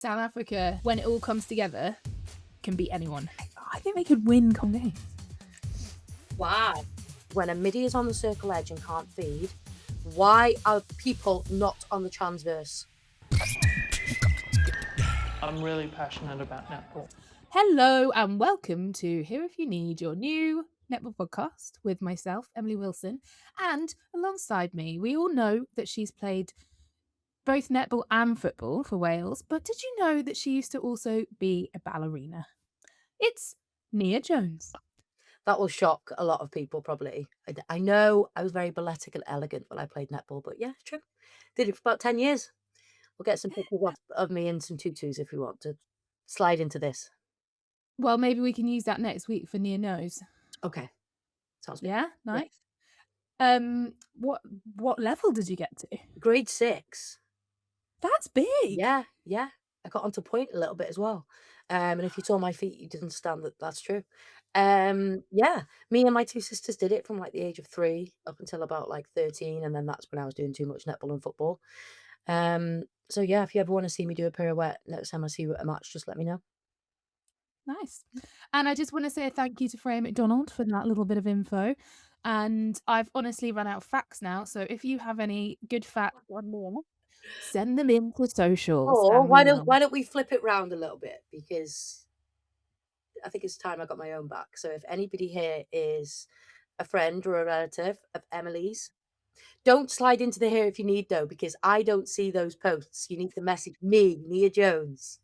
South Africa, when it all comes together, can beat anyone. I think they could win Comm Games. Wow. When a midi is on the circle edge and can't feed, why are people not on the transverse? I'm really passionate about netball. Hello and welcome to Here If You Need, your new netball podcast with myself, Emily Wilson, and alongside me, we all know that she's played both netball and football for Wales, but did you know that she used to also be a ballerina? It's Nia Jones. That will shock a lot of people, probably. I know I was very balletic and elegant when I played netball, but yeah, it's true. Did it for about 10 years. We'll get some pictures of me in some tutus if you want to slide into this. Well, maybe we can use that next week for Nia Knows. Okay. Sounds good. Yeah, Yeah. nice. What level did you get to? Grade 6. That's big. Yeah. I got onto point a little bit as well. And if you saw my feet, you'd understand that that's true. Yeah, me and my two sisters did it from like the age of 3 up until about like 13, and then that's when I was doing too much netball and football. So yeah, if you ever want to see me do a pirouette next time I see you at a match, just let me know. Nice. And I just want to say a thank you to Freya McDonald for that little bit of info. And I've honestly run out of facts now. So if you have any good facts on more, send them in to socials Or and we will. why don't we flip it round a little bit, because I think it's time I got my own back. So if anybody here is a friend or a relative of Emily's, don't slide into the here if you need though, because I don't see those posts. You need to message me, Nia Jones.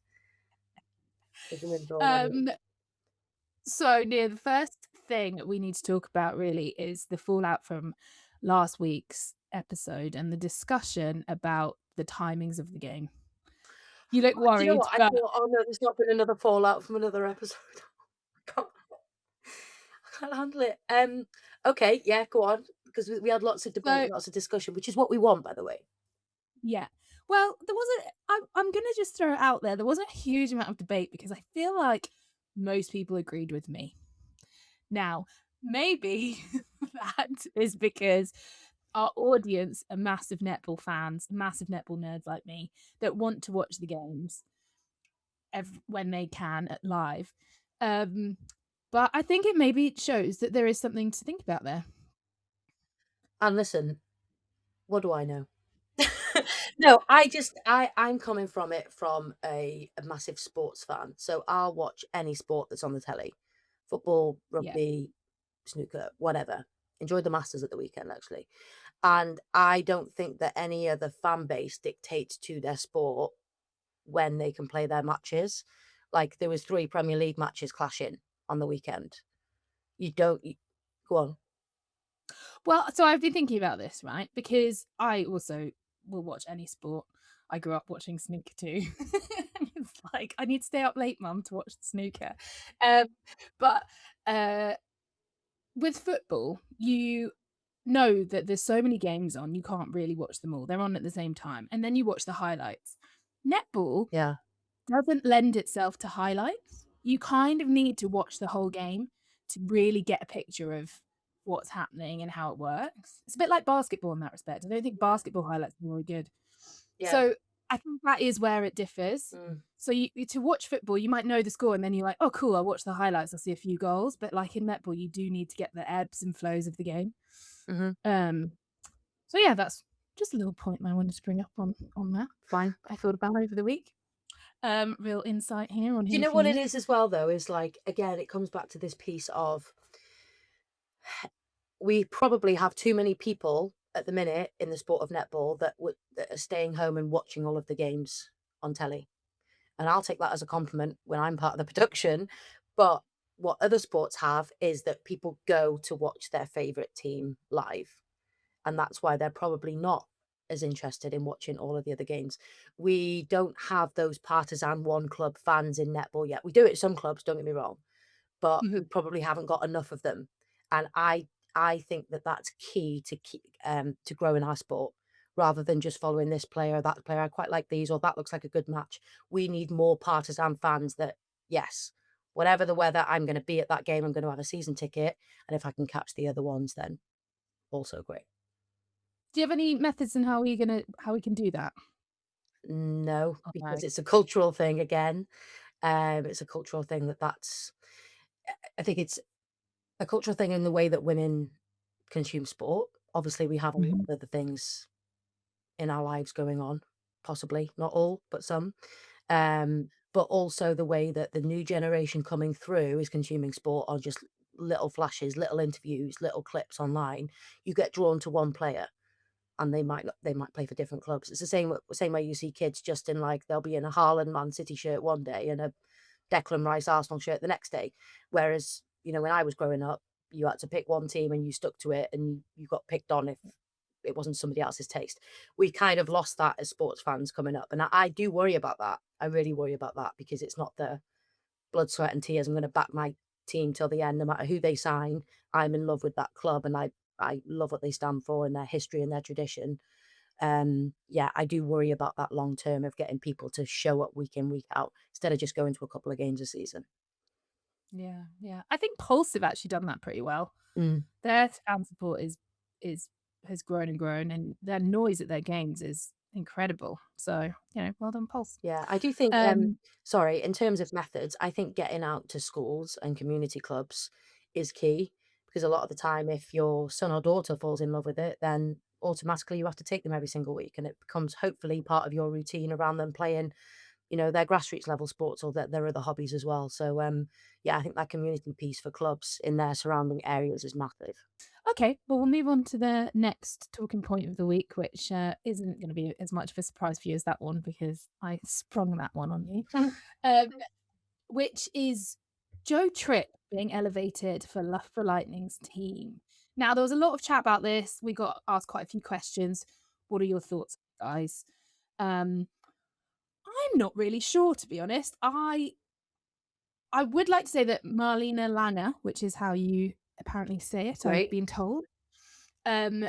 So Nia, the first thing we need to talk about really is the fallout from last week's episode and the discussion about the timings of the game. You look Do you know worried, what? I but thought, oh no, there's not been another fallout from another episode. I can't handle it. Okay, yeah, go on. Because we had lots of debate, so lots of discussion, which is what we want, by the way. yeah. Well, there wasn't. I'm gonna just throw it out there. There wasn't a huge amount of debate because I feel like most people agreed with me. Now, maybe that is because our audience are massive netball fans, massive netball nerds like me that want to watch the games when they can at live. But I think it maybe shows that there is something to think about there. And listen, what do I know? No, I'm coming from it from a massive sports fan. So I'll watch any sport that's on the telly. Football, Yeah. rugby, snooker, whatever. Enjoyed the Masters at the weekend, actually. And I don't think that any other fan base dictates to their sport when they can play their matches. Like there was 3 Premier League matches clashing on the weekend. Go on. Well, so I've been thinking about this, right? Because I also will watch any sport. I grew up watching snooker too. It's like I need to stay up late, mum, to watch the snooker. But with football, you know that there's so many games on, you can't really watch them all. They're on at the same time, and then you watch the highlights. Netball Yeah. doesn't lend itself to highlights. You kind of need to watch the whole game to really get a picture of what's happening and how it works. It's a bit like basketball in that respect. I don't think basketball highlights are very good. Yeah. So I think that is where it differs. So to watch football, you might know the score and then you're like, oh, cool, I'll watch the highlights. I'll see a few goals. But like in netball, you do need to get the ebbs and flows of the game. So yeah, that's just a little point I wanted to bring up on that. Fine. I thought about over the week. Real insight here on. Do you know what it is as well, though? Is like, again, it comes back to this piece of we probably have too many people at the minute in the sport of netball that are staying home and watching all of the games on telly. And I'll take that as a compliment when I'm part of the production. But what other sports have is that people go to watch their favourite team live. And that's why they're probably not as interested in watching all of the other games. We don't have those partisan one club fans in netball yet. We do it at some clubs, don't get me wrong, but we probably haven't got enough of them. And I think that that's key to keep to growing our sport, rather than just following this player, that player. I quite like these, or that looks like a good match. We need more partisan fans that, yes, whatever the weather, I'm going to be at that game. I'm going to have a season ticket. And if I can catch the other ones, then also great. Do you have any methods in how we can do that? No, Oh, no. because it's a cultural thing again. It's a cultural thing that's I think it's a cultural thing in the way that women consume sport. Obviously, we have a lot Mhm. of other things in our lives going on, possibly, not all, but some. But also the way that the new generation coming through is consuming sport on just little flashes, little interviews, little clips online. You get drawn to one player and they might play for different clubs. It's the same way you see kids just in like they'll be in a Haaland Man City shirt one day and a Declan Rice Arsenal shirt the next day. Whereas, when I was growing up, you had to pick one team and you stuck to it and you got picked on if it wasn't somebody else's taste. We kind of lost that as sports fans coming up. And I do worry about that. I really worry about that because it's not the blood, sweat, and tears. I'm going to back my team till the end, no matter who they sign. I'm in love with that club and I love what they stand for and their history and their tradition. Yeah, I do worry about that long term of getting people to show up week in, week out instead of just going to a couple of games a season. Yeah, yeah. I think Pulse have actually done that pretty well. Mm. Their fan support is has grown and grown, and their noise at their games is incredible. So, well done, Pulse. Yeah, I do think, Um, sorry, in terms of methods, I think getting out to schools and community clubs is key because a lot of the time, if your son or daughter falls in love with it, then automatically you have to take them every single week and it becomes hopefully part of your routine around them playing, their grassroots level sports or their other hobbies as well. So, yeah, I think that community piece for clubs in their surrounding areas is massive. okay, well, we'll move on to the next talking point of the week, which isn't going to be as much of a surprise for you as that one because I sprung that one on you. Um, which is Joe Tripp being elevated for Loughborough Lightning's team. Now, there was a lot of chat about this. We got asked quite a few questions. What are your thoughts, guys? Um, I'm not really sure, to be honest. I would like to say that Marlena Langer, which is how you apparently say it, I've Great. been told, um,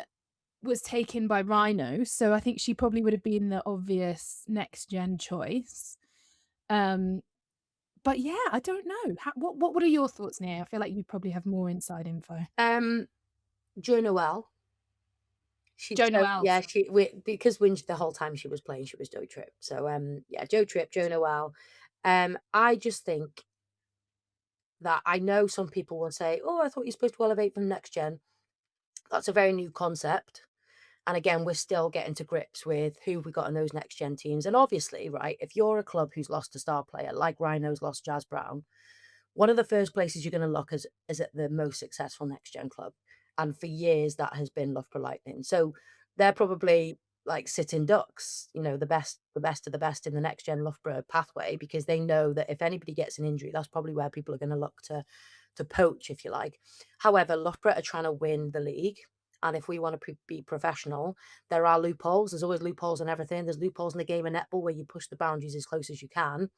was taken by Rhinos, so I think she probably would have been the obvious next gen choice. Um, but yeah, I don't know. What are your thoughts, Nia? I feel like you probably have more inside info. Joe Noel. She's Joe so Noel, yeah, sorry. because when the whole time she was playing, she was Joe Tripp. So, yeah, Joe Tripp, Joe Noel. I just think that I know some people will say, "Oh, I thought you're supposed to elevate from next gen." That's a very new concept. And again, we're still getting to grips with who we got in those next gen teams. And obviously, right, if you're a club who's lost a star player, like Rhinos lost Jazz Brown, one of the first places you're going to look is at the most successful next gen club. And for years, that has been Loughborough Lightning. So they're probably like sitting ducks, the best of the best in the next gen Loughborough pathway, because they know that if anybody gets an injury, that's probably where people are going to look to poach, if you like. However, Loughborough are trying to win the league. And if we want to be professional, there are loopholes. There's always loopholes in everything. There's loopholes in the game of netball where you push the boundaries as close as you can.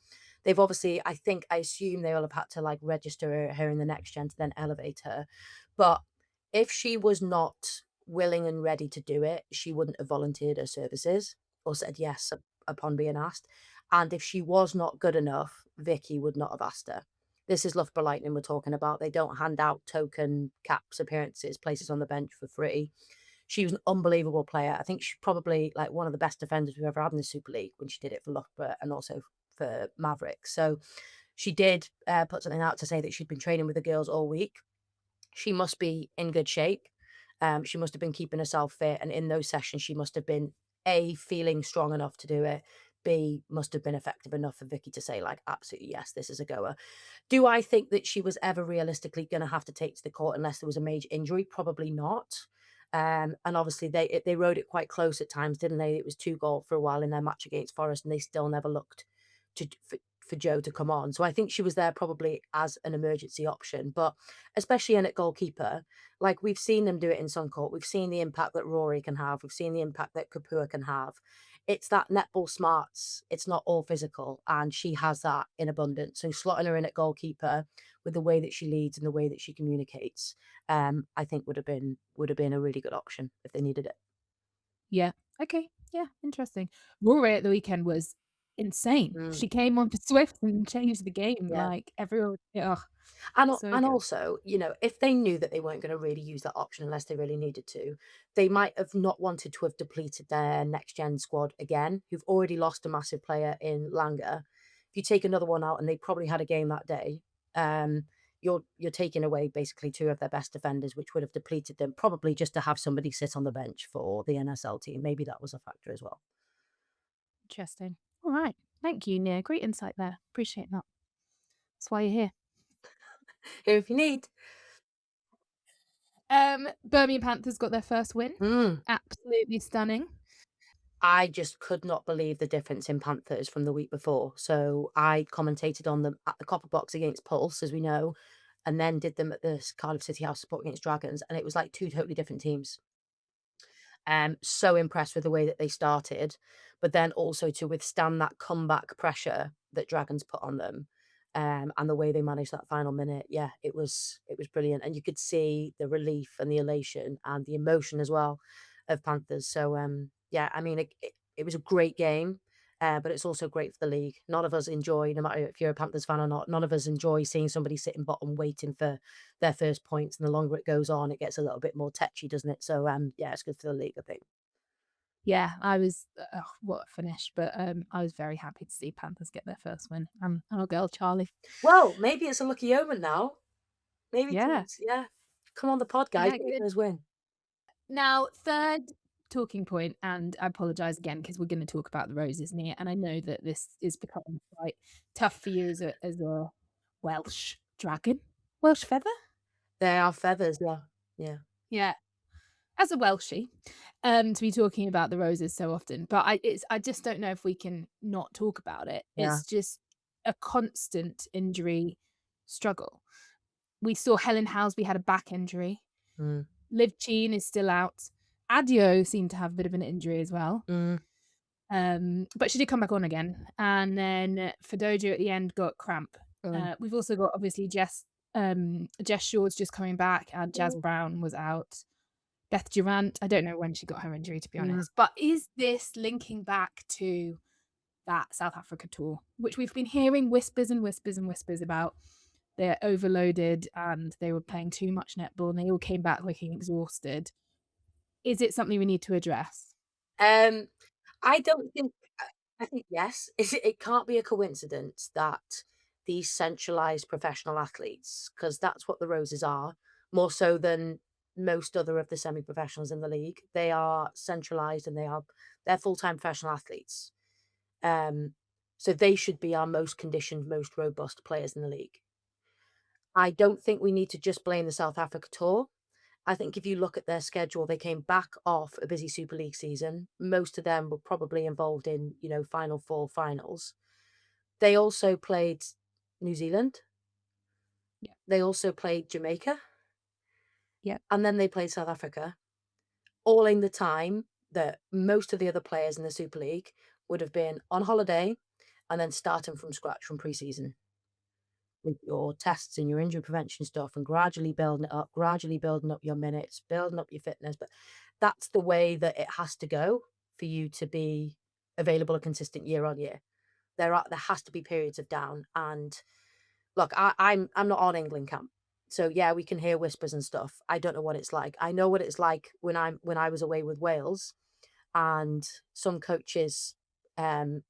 They've obviously, I assume they will have had to like register her in the next gen to then elevate her. But if she was not willing and ready to do it, she wouldn't have volunteered her services or said yes upon being asked. And if she was not good enough, Vicky would not have asked her. This is Loughborough Lightning we're talking about. They don't hand out token caps, appearances, places on the bench for free. She was an unbelievable player. I think she's probably like one of the best defenders we've ever had in the Super League when she did it for Loughborough and also for Mavericks. So she did put something out to say that she'd been training with the girls all week. She must be in good shape. She must have been keeping herself fit. And in those sessions, she must have been A, feeling strong enough to do it. B, must have been effective enough for Vicky to say, like, absolutely, yes, this is a goer. Do I think that she was ever realistically going to have to take to the court unless there was a major injury? Probably not. And obviously they rode it quite close at times, didn't they? It was 2-2 for a while in their match against Forest, and they still never looked for Joe to come on. So I think she was there probably as an emergency option. But especially in at goalkeeper, like we've seen them do it in Suncourt. We've seen the impact that Rory can have. We've seen the impact that Kapua can have. It's that netball smarts. It's not all physical, and she has that in abundance. So slotting her in at goalkeeper with the way that she leads and the way that she communicates, I think would have been a really good option if they needed it. Yeah. Okay. Yeah. Interesting. Rory at the weekend was insane. Mm. She came on for Swift and changed the game. Yeah. Like everyone, oh, so And good. also, if they knew that they weren't gonna really use that option unless they really needed to, they might have not wanted to have depleted their next gen squad again, who've already lost a massive player in Langer. If you take another one out and they probably had a game that day, you're taking away basically 2 of their best defenders, which would have depleted them, probably just to have somebody sit on the bench for the NSL team. Maybe that was a factor as well. Interesting. All right. Thank you, Nia. Great insight there. Appreciate that. That's why you're here. Here if you need. Birmingham Panthers got their first win. Mm. Absolutely stunning. I just could not believe the difference in Panthers from the week before. So I commentated on them at the Copper Box against Pulse, as we know, and then did them at the Cardiff City House Support against Dragons, and it was like 2 totally different teams. So impressed with the way that they started, but then also to withstand that comeback pressure that Dragons put on them, and the way they managed that final minute. Yeah, it was brilliant, and you could see the relief and the elation and the emotion as well of Panthers. So yeah, I mean it was a great game. But it's also great for the league. None of us enjoy, no matter if you're a Panthers fan or not, none of us enjoy seeing somebody sitting bottom waiting for their first points. And the longer it goes on, it gets a little bit more tetchy, doesn't it? So yeah, it's good for the league, I think. Yeah, I was what a finish, but I was very happy to see Panthers get their first win. I'm a girl, Charlie. Well, maybe it's a lucky omen now. Maybe Yeah, teams, yeah. Come on the pod, guys. yeah, Get your good. first win. Now, third talking point, and I apologise again because we're going to talk about the Roses, Nia, and I know that this is becoming quite tough for you as a Welsh dragon, Welsh feather. They are feathers, yeah. Yeah. Yeah, as a Welshie, to be talking about the Roses so often, but I just don't know if we can not talk about it. Yeah. It's just a constant injury struggle. We saw Helen Housby had a back injury. Mm. Liv Cheen is still out. Adio seemed to have a bit of an injury as well. Mm. But she did come back on again. And then Fadojo at the end got cramp. Mm. We've also got obviously Jess Shaw's just coming back, and Jazz Mm. Brown was out. Beth Durant, I don't know when she got her injury, to be Mm. honest. But is this linking back to that South Africa tour, which we've been hearing whispers and whispers and whispers about? They're overloaded and they were playing too much netball and they all came back looking exhausted. Is it something we need to address? Um, I don't think. I think yes. It can't be a coincidence that these centralized professional athletes, because that's what the Roses are, more so than most other of the semi-professionals in the league. They are centralized and they're full-time professional athletes. Um, so they should be our most conditioned, most robust players in the league. I don't think we need to just blame the South Africa tour. I think if you look at their schedule, they came back off a busy Super League season. Most of them were probably involved in, Final Four finals. They also played New Zealand. Yeah. They also played Jamaica. Yeah. And then they played South Africa, all in the time that most of the other players in the Super League would have been on holiday and then starting from scratch from pre-season with your tests and your injury prevention stuff and gradually building up your minutes, building up your fitness. But that's the way that it has to go for you to be available and consistent year on year. There has to be periods of down. And look, I'm not on England camp. So yeah, we can hear whispers and stuff. I don't know what it's like. I know what it's like when I was away with Wales, and some coaches plan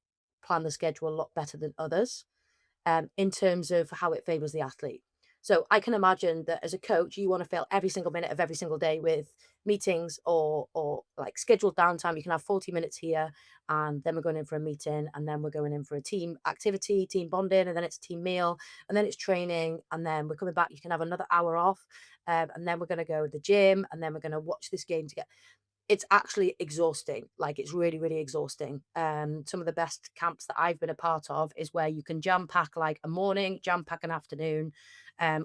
the schedule a lot better than others in terms of how it favors the athlete. So I can imagine that as a coach, you want to fill every single minute of every single day with meetings or like scheduled downtime. You can have 40 minutes here, and then we're going in for a meeting, and then we're going in for a team activity, team bonding, and then it's team meal, and then it's training, and then we're coming back. You can have another hour off, and then we're going to go to the gym, and then we're going to watch this game together. It's actually exhausting. Like, it's really, really exhausting. Some of the best camps that I've been a part of is where you can jam pack like a morning, jam pack an afternoon,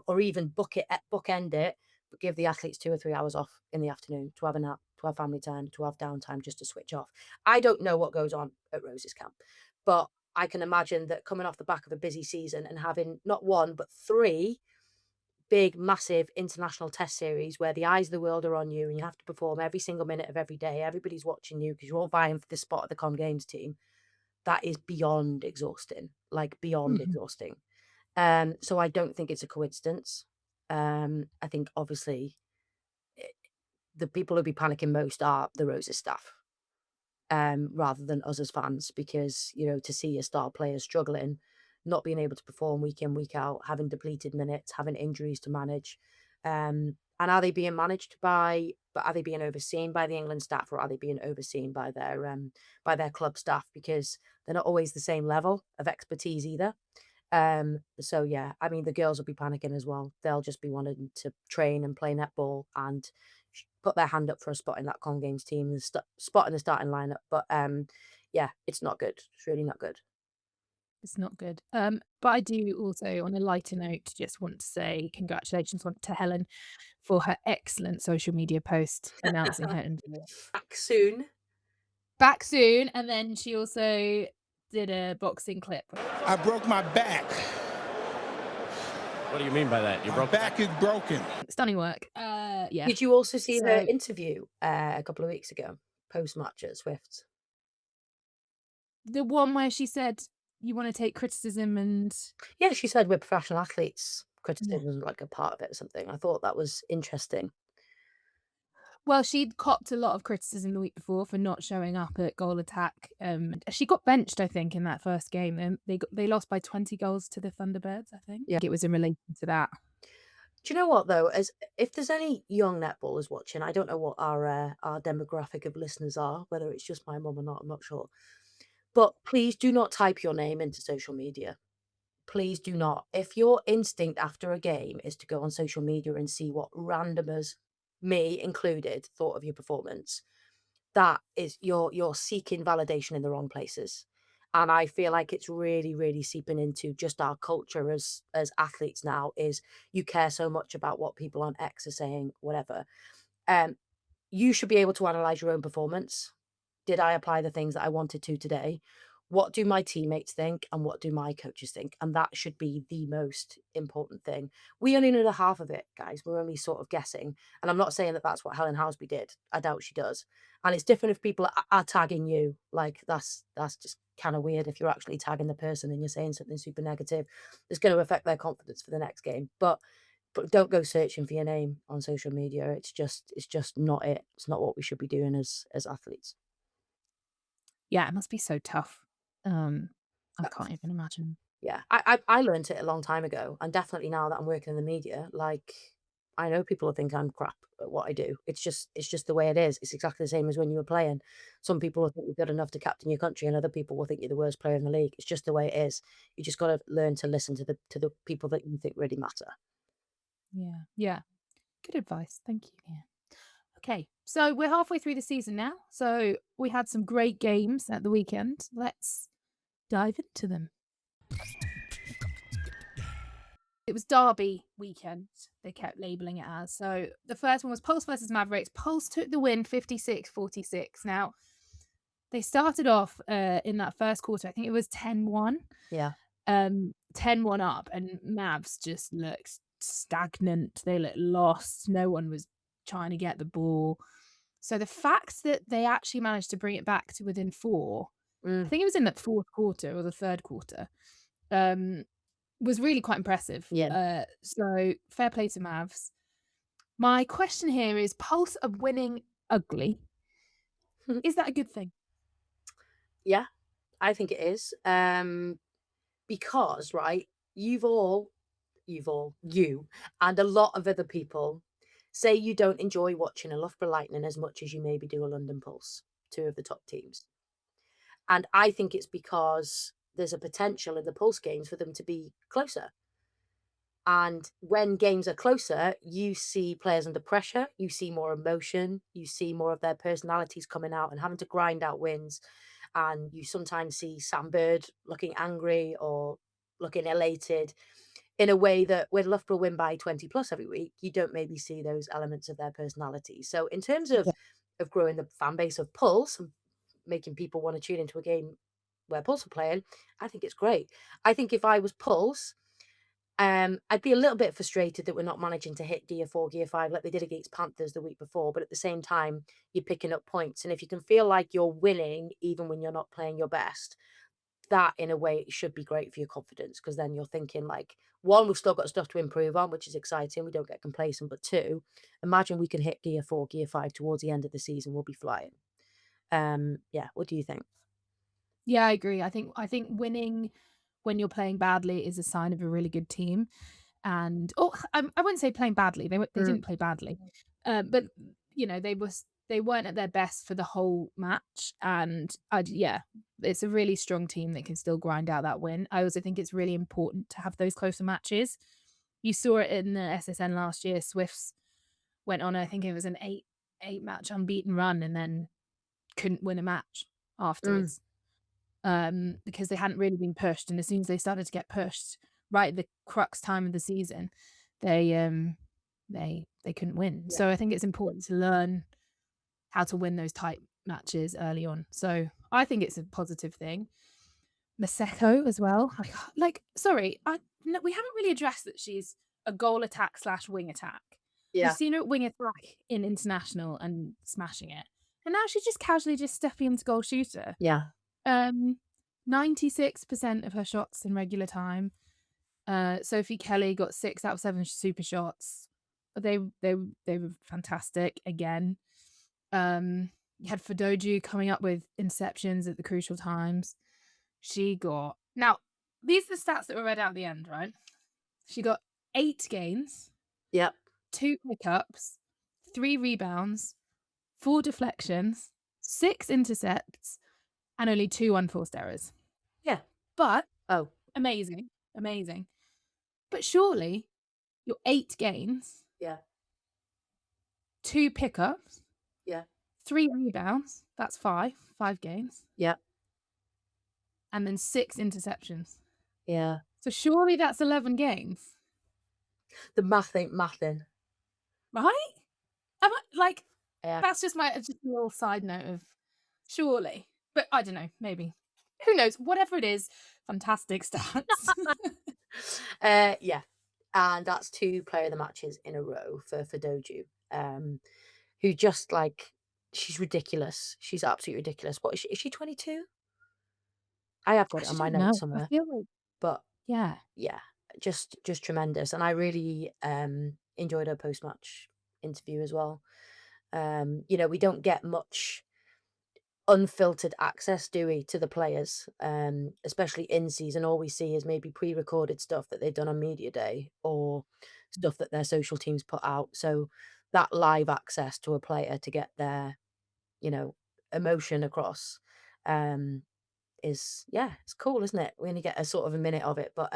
or even bookend it, but give the athletes 2 or 3 hours off in the afternoon to have a nap, to have family time, to have downtime, just to switch off. I don't know what goes on at Rose's camp, but I can imagine that coming off the back of a busy season and having not 1, but 3 big, massive international test series where the eyes of the world are on you and you have to perform every single minute of every day. Everybody's watching you because you're all vying for the spot at the Comm Games team. that is beyond exhausting, like beyond Mhm. exhausting. So I don't think it's a coincidence. I think obviously the people who'll be panicking most are the Roses staff, rather than us as fans, because, you know, to see your star players struggling, not being able to perform week in, week out, having depleted minutes, having injuries to manage. And are they being managed but are they being overseen by the England staff, or are they being overseen by their club staff? Because they're not always the same level of expertise either. So yeah, I mean, the girls will be panicking as well. They'll just be wanting to train and play netball and put their hand up for a spot in that Comm Games team, the spot in the starting lineup. But yeah, it's not good. It's really not good. It's not good. But I do also, on a lighter note, just want to say congratulations to Helen for her excellent social media post announcing her injury. Back soon. Back soon, and then she also did a boxing clip. I broke my back. What do you mean by that? You My broke back is broken. Stunning work. Yeah. Did you also see her So interview a couple of weeks ago, post match at Swift? the one where she said you want to take criticism and Yeah, she said we're professional athletes. yeah. Criticism is like a part of it or something. I thought that was interesting. Well, she'd copped a lot of criticism the week before for not showing up at goal attack. She got benched, I think, in that first game. And they lost by 20 goals to the Thunderbirds, I think. Yeah. It was in relation to that. Do you know what though? As if there's any young netballers watching, I don't know what our demographic of listeners are, whether it's just my mum or not, I'm not sure. But please do not type your name into social media. Please do not. If your instinct after a game is to go on social media and see what randomers, me included, thought of your performance, that is you're seeking validation in the wrong places. And I feel like it's really, really seeping into just our culture as athletes now, is you care so much about what people on X are saying, whatever. Um, you should be able to analyze your own performance. Did I apply the things that I wanted to today? What do my teammates think and what do my coaches think? And that should be the most important thing. We only know the half of it, guys. We're only sort of guessing. And I'm not saying that that's what Helen Houseby did. I doubt she does. And it's different if people are tagging you. Like that's just kind of weird if you're actually tagging the person and you're saying something super negative. It's going to affect their confidence for the next game. But don't go searching for your name on social media. It's just not it. It's not what we should be doing as athletes. Yeah, it must be so tough. I can't even imagine. Yeah, I learned it a long time ago, and definitely now that I'm working in the media, like I know people think I'm crap at what I do. It's just the way it is. It's exactly the same as when you were playing. Some people will think you're good enough to captain your country, and other people will think you're the worst player in the league. It's just the way it is. You just got to learn to listen to the people that you think really matter. Yeah. Yeah. Good advice. Thank you. Yeah. Okay, so we're halfway through the season now. So we had some great games at the weekend. Let's dive into them. It was Derby weekend, they kept labelling it as. So the first one was Pulse versus Mavericks. Pulse took the win 56-46. Now, they started off in that first quarter, I think it was 10-1. Yeah. 10-1 up, and Mavs just looked stagnant. They looked lost. No one was trying to get the ball. So the fact that they actually managed to bring it back to within 4, I think it was in the fourth quarter or the third quarter, was really quite impressive. Yeah. So fair play to Mavs. My question here is, Pulse are winning ugly. Is that a good thing? Yeah, I think it is. Because, right, you and a lot of other people say you don't enjoy watching a Loughborough Lightning as much as you maybe do a London Pulse, 2 of the top teams. And I think it's because there's a potential in the Pulse games for them to be closer. And when games are closer, you see players under pressure, you see more emotion, you see more of their personalities coming out and having to grind out wins. And you sometimes see Sam Bird looking angry or looking elated in a way that when Loughborough win by 20 plus every week, you don't maybe see those elements of their personality. So in terms of growing the fan base of Pulse and making people want to tune into a game where Pulse are playing, I think it's great. I think if I was Pulse, I'd be a little bit frustrated that we're not managing to hit Gear 4, Gear 5 like they did against Panthers the week before. But at the same time, you're picking up points. And if you can feel like you're winning even when you're not playing your best, that in a way should be great for your confidence, because then you're thinking like, one, we've still got stuff to improve on, which is exciting. We don't get complacent. But two, imagine we can hit gear 4, gear 5 towards the end of the season. We'll be flying. Yeah. What do you think? Yeah, I agree. I think winning when you're playing badly is a sign of a really good team. And I wouldn't say playing badly. They Mm, didn't play badly, but they weren't at their best for the whole match. And yeah, it's a really strong team that can still grind out that win. I also think it's really important to have those closer matches. You saw it in the SSN last year. Swifts went on, I think it was an eight match unbeaten run, and then couldn't win a match mm, afterwards. Because they hadn't really been pushed, and as soon as they started to get pushed right at the crux time of the season, they they couldn't win. yeah. So I think it's important to learn how to win those tight matches early on. So I think it's a positive thing. Maseko as well. Sorry, no, we haven't really addressed that she's a goal attack / wing attack. We've Yeah. seen her at wing attack in international and smashing it, and now she's just casually just stepping into goal shooter. Yeah. 96% of her shots in regular time. Sophie Kelly got 6 out of 7 super shots. They were fantastic again. You had Fadoju coming up with interceptions at the crucial times. She got now these are the stats that were read out at the end, right? She got 8 gains, Yep. 2 pickups, 3 rebounds, 4 deflections, 6 intercepts, and only 2 unforced errors. Yeah. But Oh. amazing. But surely your 8 gains, Yeah. 2 pickups, Yeah. 3 rebounds, that's 5 gains, Yeah. and then 6 interceptions. Yeah. So surely that's 11 gains, The math ain't mathin'. right? Am I, Yeah. that's just a little side note of surely. But I don't know, maybe. Who knows? Whatever it is, fantastic stats. Yeah. And that's 2 player of the matches in a row for Doju, who just she's ridiculous. She's absolutely ridiculous. What is she? Is she 22? I have got it on my don't know. notes I somewhere. feel like, But yeah. yeah, just tremendous. And I really enjoyed her post match interview as well. We don't get much unfiltered access, do we, to the players, especially in season. All we see is maybe pre-recorded stuff that they've done on media day or stuff that their social teams put out. So that live access to a player to get their emotion across is, yeah, it's cool, isn't it? We only get a sort of a minute of it. But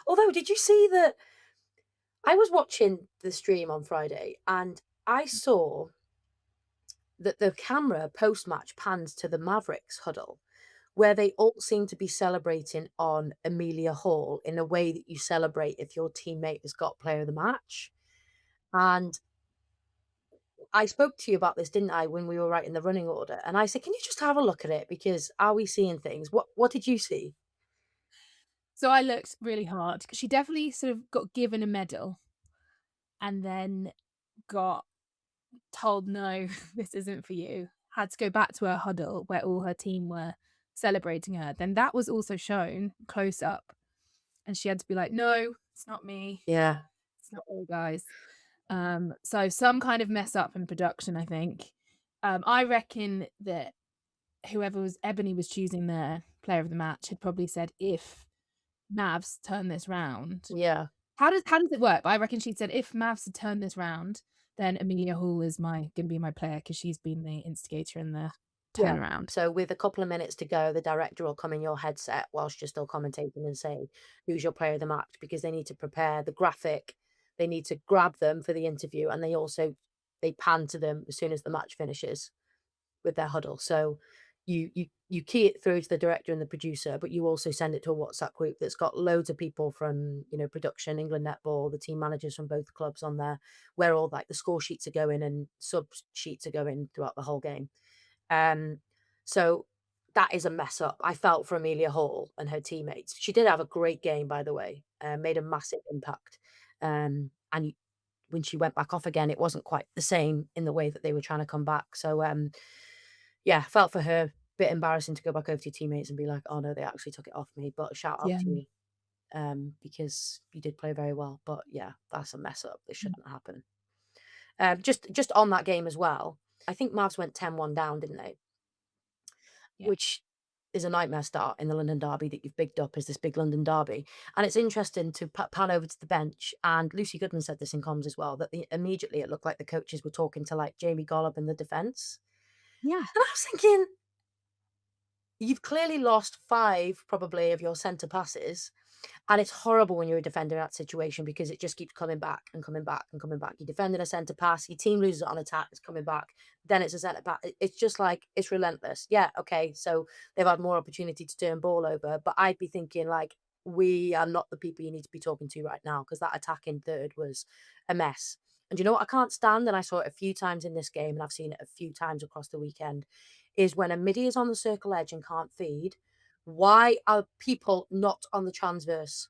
although, did you see that I was watching the stream on Friday and I saw that the camera post-match pans to the Mavericks huddle, where they all seem to be celebrating on Amelia Hall in a way that you celebrate if your teammate has got player of the match. And I spoke to you about this, didn't I, when we were writing the running order? And I said, can you just have a look at it? Because are we seeing things? What did you see? So I looked really hard because she definitely sort of got given a medal and then got told, no, this isn't for you. Had to go back to her huddle where all her team were celebrating her. Then that was also shown close up. And she had to be like, no, it's not me. Yeah. It's not all guys. So some kind of mess up in production, I think. I reckon that whoever was Ebony was choosing their player of the match had probably said, if Mavs turn this round. Yeah. How does it work? I reckon she'd said, if Mavs had turned this round, then Amelia Hall is going to be my player because she's been the instigator in the Yeah. turnaround. So with a couple of minutes to go, the director will come in your headset whilst you're still commentating and say, who's your player of the match? Because they need to prepare the graphic. They need to grab them for the interview. And they pan to them as soon as the match finishes with their huddle. So you key it through to the director and the producer, but you also send it to a WhatsApp group that's got loads of people from, production, England Netball, the team managers from both clubs on there, where all the score sheets are going and sub sheets are going throughout the whole game. So that is a mess up. I felt for Amelia Hall and her teammates. She did have a great game, by the way, made a massive impact. And when she went back off again, it wasn't quite the same in the way that they were trying to come back. So, yeah, felt for her bit embarrassing to go back over to your teammates and be like, oh no, they actually took it off me. But shout out Yeah. to you, because you did play very well. But yeah, that's a mess up. This shouldn't happen. Just on that game as well, I think Mavs went 10-1 down, didn't they? Yeah. Which is a nightmare start in the London derby that you've bigged up as this big London derby. And it's interesting to pan over to the bench. And Lucy Goodman said this in comms as well, that immediately it looked like the coaches were talking to like Jamie Golub in the defence. Yeah. And I was thinking, you've clearly lost 5 probably of your centre passes. And it's horrible when you're a defender in that situation because it just keeps coming back and coming back and coming back. You're defending a centre pass, your team loses it on attack, it's coming back. Then it's a centre back. It's just like, it's relentless. Yeah, okay, so they've had more opportunity to turn ball over. But I'd be thinking, like, we are not the people you need to be talking to right now because that attacking third was a mess. And you know what I can't stand, and I saw it a few times in this game, and I've seen it a few times across the weekend, is when a midi is on the circle edge and can't feed, why are people not on the transverse?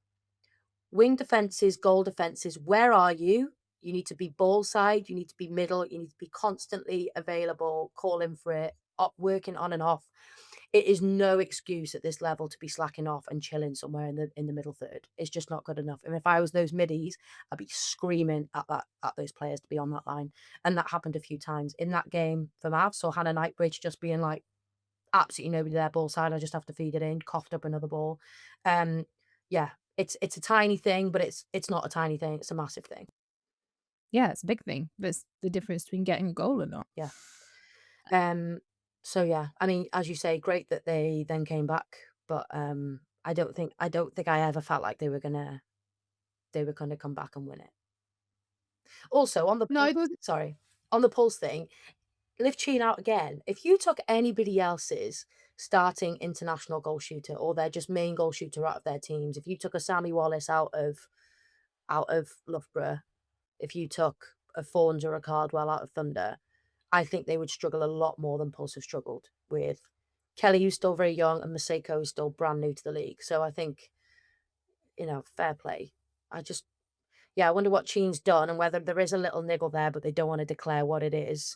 Wing defences, goal defences, where are you? You need to be ball side, you need to be middle, you need to be constantly available, calling for it, working on and off. It is no excuse at this level to be slacking off and chilling somewhere in the middle third. It's just not good enough. And if I was those middies, I'd be screaming at those players to be on that line. And that happened a few times in that game for Mav. So Hannah Knightbridge just being like, absolutely nobody there ball side. I just have to feed it in. Coughed up another ball. Yeah, it's a tiny thing, but it's not a tiny thing. It's a massive thing. Yeah, it's a big thing. That's the difference between getting a goal or not. Yeah. So yeah, I mean, as you say, great that they then came back, but I don't think I ever felt like they were gonna come back and win it. Also on the on the Pulse thing, Liv Cheen out again. If you took anybody else's starting international goal shooter or their just main goal shooter out of their teams, if you took a Sammy Wallace out of Loughborough, if you took a Fawns or a Cardwell out of Thunder, I think they would struggle a lot more than Pulse have struggled with Kelly, who's still very young, and Maseko, who's still brand new to the league. So I think, fair play. I wonder what Cheen's done and whether there is a little niggle there, but they don't want to declare what it is.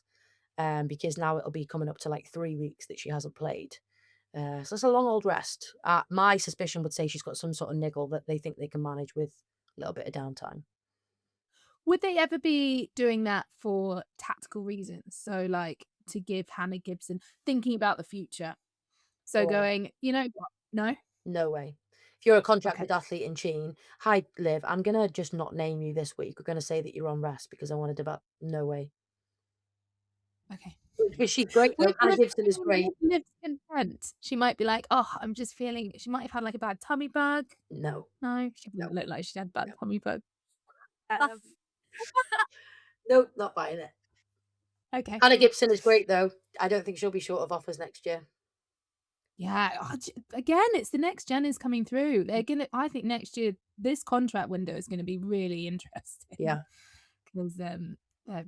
Because now it'll be coming up to like 3 weeks that she hasn't played. So it's a long old rest. My suspicion would say she's got some sort of niggle that they think they can manage with a little bit of downtime. Would they ever be doing that for tactical reasons? So like to give Hannah Gibson thinking about the future. So No way. going, you know what? No? No way. If you're a contracted athlete in Cheen, hi Liv, I'm gonna just not name you this week. We're gonna say that you're on rest because I want to develop. No way. Okay. Because she's great though. Hannah Gibson is great. Lives content. She might be like, oh, I'm just feeling. She might have had like a bad tummy bug. No. She didn't look like she had a bad tummy bug. No, not buying it. Okay. Hannah Gibson is great though. I don't think she'll be short of offers next year. Yeah. Again, it's the next gen is coming through. They're gonna. I think next year this contract window is going to be really interesting. Yeah. Because they're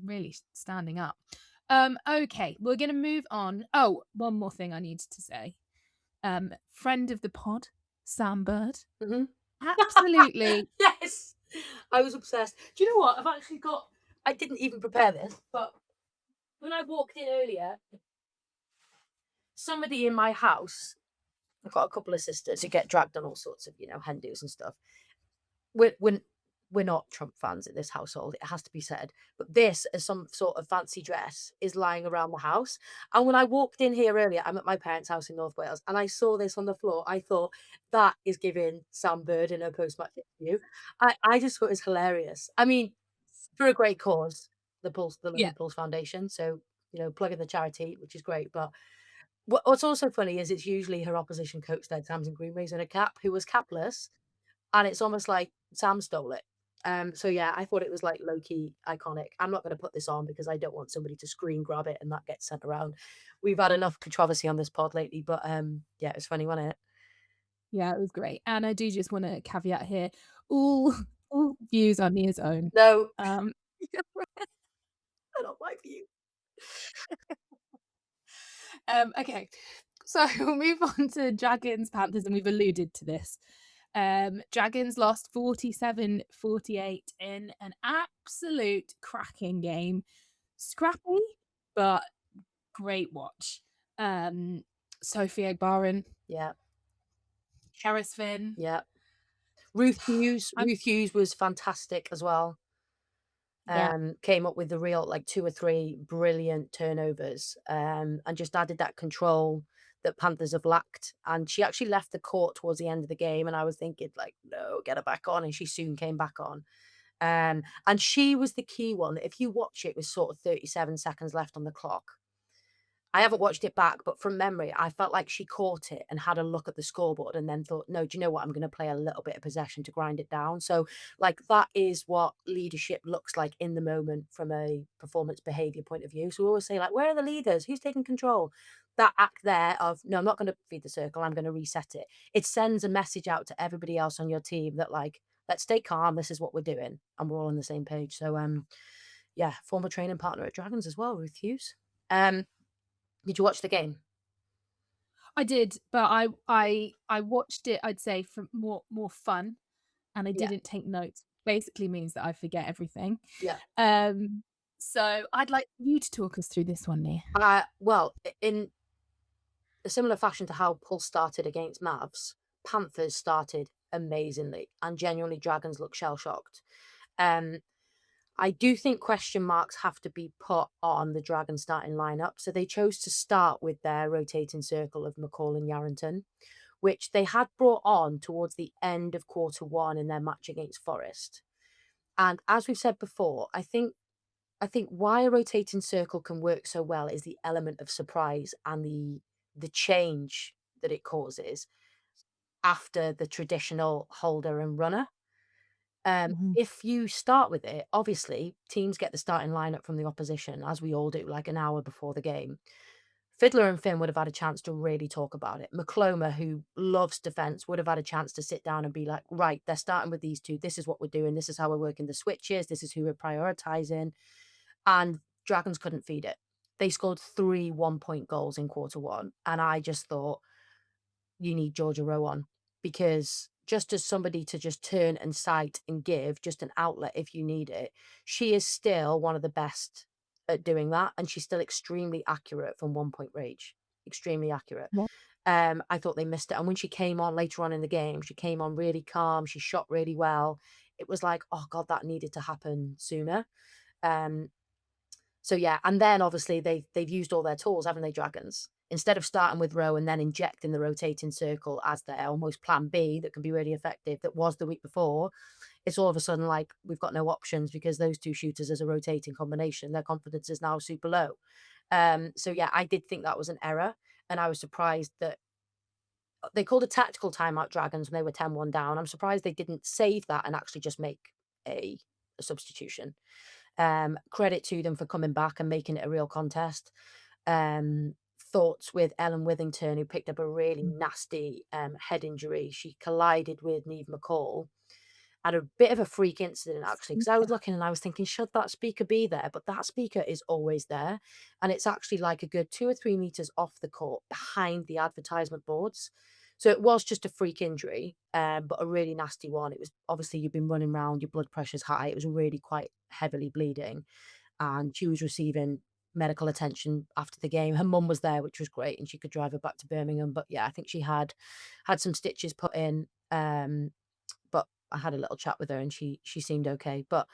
really standing up. Okay, we're going to move on. Oh, one more thing I needed to say. Friend of the pod, Sam Bird. Mm-hmm. Absolutely. Yes. I was obsessed. Do you know what? I didn't even prepare this, but when I walked in earlier, somebody in my house, I've got a couple of sisters who get dragged on all sorts of, hen do's and stuff. We're not Trump fans in this household, it has to be said. But this, as some sort of fancy dress, is lying around the house. And when I walked in here earlier, I'm at my parents' house in North Wales, and I saw this on the floor. I thought, that is giving Sam Bird in her post-match interview. I just thought it was hilarious. I mean, for a great cause, the London Pulse Foundation. So, plugging the charity, which is great. But what's also funny is it's usually her opposition coach there, Tamsin Greenways, in a cap, who was capless. And it's almost like Sam stole it. So yeah, I thought it was like low-key iconic. I'm not going to put this on because I don't want somebody to screen grab it and that gets sent around. We've had enough controversy on this pod lately, but yeah, it was funny, wasn't it? Yeah, it was great. And I do just want to caveat here, all views are Nia's own. No. I don't like you. Okay, so we'll move on to Dragons Panthers, and we've alluded to this. Dragons lost 47-48 in an absolute cracking game. Scrappy, but great watch. Sophie Egbarin, Yeah, Kerrisvin. yeah. Ruth Hughes. I'm Ruth Hughes was fantastic as well. yeah. Came up with the real, like 2 or 3 brilliant turnovers, and just added that control that Panthers have lacked. And she actually left the court towards the end of the game, and I was thinking, like, no, get her back on. And she soon came back on. And she was the key one. If you watch it with sort of 37 seconds left on the clock, I haven't watched it back, but from memory, I felt like she caught it and had a look at the scoreboard and then thought, no, do you know what? I'm going to play a little bit of possession to grind it down. So, like, that is what leadership looks like in the moment from a performance behavior point of view. So, we always say, like, where are the leaders? Who's taking control? That act there of, no, I'm not going to feed the circle, I'm going to reset it. It sends a message out to everybody else on your team that, like, let's stay calm. This is what we're doing. And we're all on the same page. So, yeah, former training partner at Dragons as well, Ruth Hughes. Did you watch the game? I did, but I watched it, I'd say, for more fun, and I Yeah. didn't take notes. Basically means that I forget everything. Yeah. So I'd like you to talk us through this one, Nia. Well, in a similar fashion to how Pulse started against Mavs, Panthers started amazingly, and genuinely Dragons look shell-shocked. I do think question marks have to be put on the Dragon starting lineup. So they chose to start with their rotating circle of McCall and Yarrington, which they had brought on towards the end of quarter one in their match against Forest. And as we've said before, I think why a rotating circle can work so well is the element of surprise and the change that it causes after the traditional holder and runner. Mhm. If you start with it, obviously teams get the starting lineup from the opposition, as we all do, like an hour before the game. Fiddler and Finn would have had a chance to really talk about it. McCloma, who loves defense, would have had a chance to sit down and be like, right, they're starting with these two. This is what we're doing. This is how we're working the switches. This is who we're prioritizing. And Dragons couldn't feed it. They scored 3 1-point goals in quarter one. And I just thought, you need Georgia Rowe on, because just as somebody to just turn and cite and give just an outlet if you need it, she is still one of the best at doing that. And she's still extremely accurate from 1-point range. Extremely accurate. Yeah. I thought they missed it. And when she came on later on in the game, she came on really calm. She shot really well. It was like, oh God, that needed to happen sooner. Um, so yeah, and then obviously they've used all their tools, haven't they, Dragons? Instead of starting with Row and then injecting the rotating circle as their almost plan B that can be really effective, that was the week before, it's all of a sudden like we've got no options because those two shooters as a rotating combination, their confidence is now super low. So yeah, I did think that was an error, and I was surprised that they called a tactical timeout Dragons when they were 10-1 down. I'm surprised they didn't save that and actually just make a substitution. Credit to them for coming back and making it a real contest. Thoughts with Ellen Withington, who picked up a really nasty head injury. She collided with Neve McCall. Had a bit of a freak incident, actually, because I was looking and I was thinking, should that speaker be there? But that speaker is always there. And it's actually like a good 2 or 3 meters off the court behind the advertisement boards. So it was just a freak injury, but a really nasty one. It was obviously you've been running around, your blood pressure's high. It was really quite heavily bleeding. And she was receiving medical attention after the game. Her mum was there, which was great, and she could drive her back to Birmingham. But yeah, I think she had some stitches put in. But I had a little chat with her and she seemed okay. But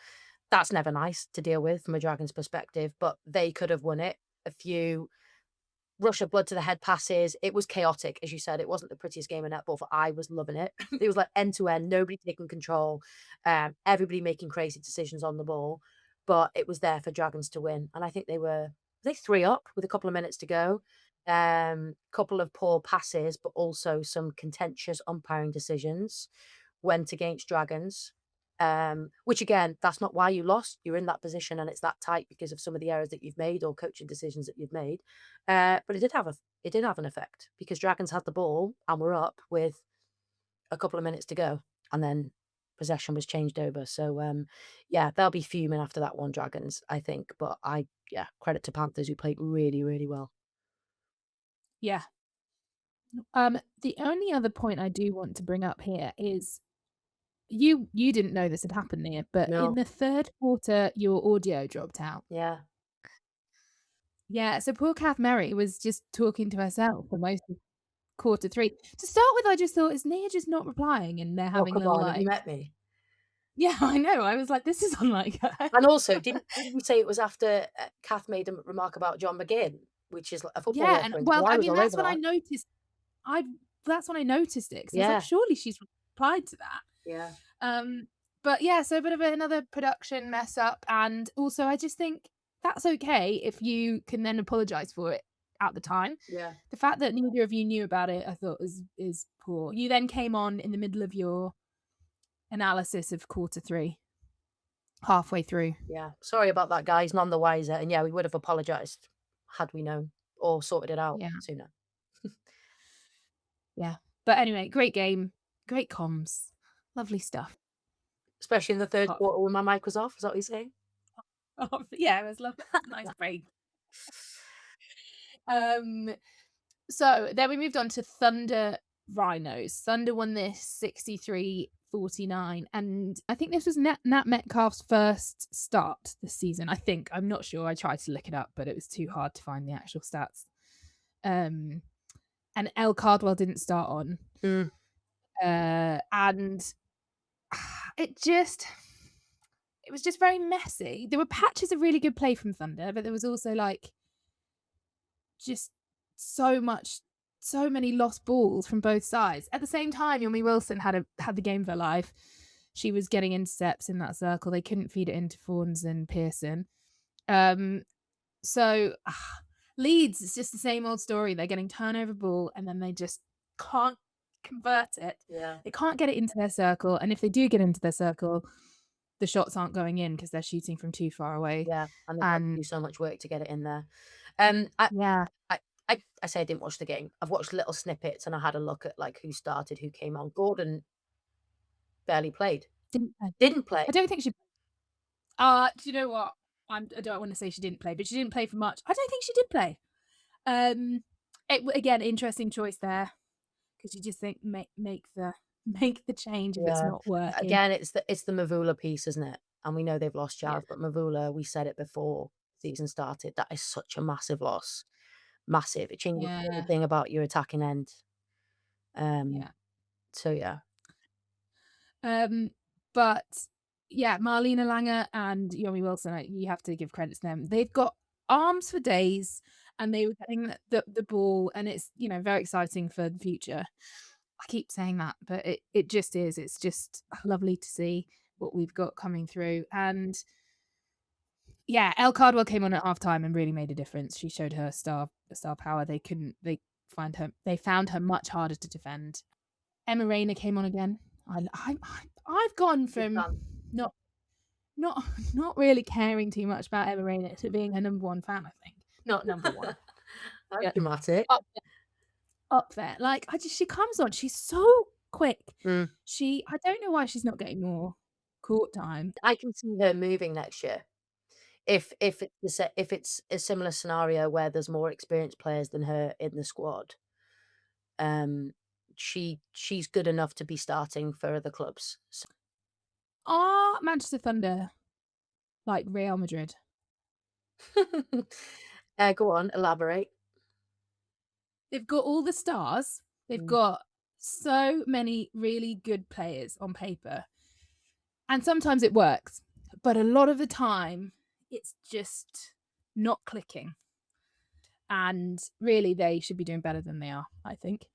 that's never nice to deal with from a Dragons perspective. But they could have won it. A few rush of blood to the head passes. It was chaotic, as you said. It wasn't the prettiest game of netball, but I was loving it. It was like end to end, nobody taking control, everybody making crazy decisions on the ball. But it was there for Dragons to win. And I think they 3 up with a couple of minutes to go. Couple of poor passes, but also some contentious umpiring decisions went against Dragons. Which again, that's not why you lost. You're in that position and it's that tight because of some of the errors that you've made or coaching decisions that you've made. But it did have an effect because Dragons had the ball and were up with a couple of minutes to go, and then possession was changed over. So yeah, they'll be fuming after that one, Dragons, I think. But credit to Panthers who played really, really well. Yeah. The only other point I do want to bring up here is you didn't know this had happened, Nia, but in No, the third quarter, your audio dropped out. yeah. Yeah, so poor Kath Merry was just talking to herself for most of quarter 3. To start with, I just thought, is Nia just not replying? And they're Oh, having come little on, have you like, met me? yeah, I know. I was like, this is unlike her. And also, didn't you say it was after Kath made a remark about John McGinn, which is a football Yeah, and reference? well, Well, I I was mean, all over that. I that's when I noticed it because I was like, Yeah, surely she's replied to that. yeah, But yeah, so a bit of another production mess up, and also I just think that's okay if you can then apologize for it at the time. yeah. The fact that neither of you knew about it, I thought is poor. You then came on in the middle of your analysis of quarter 3, halfway through. Yeah, sorry about that, guys. None the wiser. And yeah, we would have apologised had we known or sorted it out Yeah, sooner. yeah. But anyway, great game, great comms, lovely stuff. Especially in the third Apart quarter when my mic was off. Is that what you're saying? yeah, it was lovely. Nice break. So then we moved on to Thunder Rhinos. Thunder won this 63-49, and I think this was Nat Metcalf's first start this season. I think, I'm not sure. I tried to look it up, but it was too hard to find the actual stats. And El Cardwell didn't start on, and it was just very messy. There were patches of really good play from Thunder, but there was also like just so many lost balls from both sides. At the same time, Yomi Wilson had the game of her life. She was getting intercepts in that circle. They couldn't feed it into Fawns and Pearson. So Leeds, it's just the same old story. They're getting turnover ball and then they just can't convert it. Yeah. They can't get it into their circle. And if they do get into their circle, the shots aren't going in because they're shooting from too far away. Yeah. And they've had to do so much work to get it in there. Yeah. I say I didn't watch the game. I've watched little snippets and I had a look at like who started, who came on. Gordon barely played. Didn't play. I don't think she. Do you know what? I don't want to say she didn't play, but she didn't play for much. I don't think she did play. Again, interesting choice there because you just think make the change if it's not working. Again, it's the Mavula piece, isn't it? And we know they've lost Charles, but Mavula, we said it before season started, that is such a massive loss. Massive. It changes everything about your attacking end. So yeah. But yeah, Marlena Langer and Yomi Wilson, you have to give credit to them. They've got arms for days and they were getting the ball, and it's, you know, very exciting for the future. I keep saying that, but it just is. It's just lovely to see what we've got coming through. And yeah, Elle Cardwell came on at halftime and really made a difference. She showed her star power. They found her much harder to defend. Emma Rayner came on again. I've gone from not really caring too much about Emma Rayner to being her number one fan, I think. Not number one. That's dramatic. Up there. Like, she comes on, she's so quick. Mm. I don't know why she's not getting more court time. I can see her moving next year. If it's a similar scenario where there's more experienced players than her in the squad, she's good enough to be starting for other clubs. So. Are Manchester Thunder like Real Madrid? Go on, elaborate. They've got all the stars. They've got so many really good players on paper. And sometimes it works. But a lot of the time, it's just not clicking. And really, they should be doing better than they are, I think.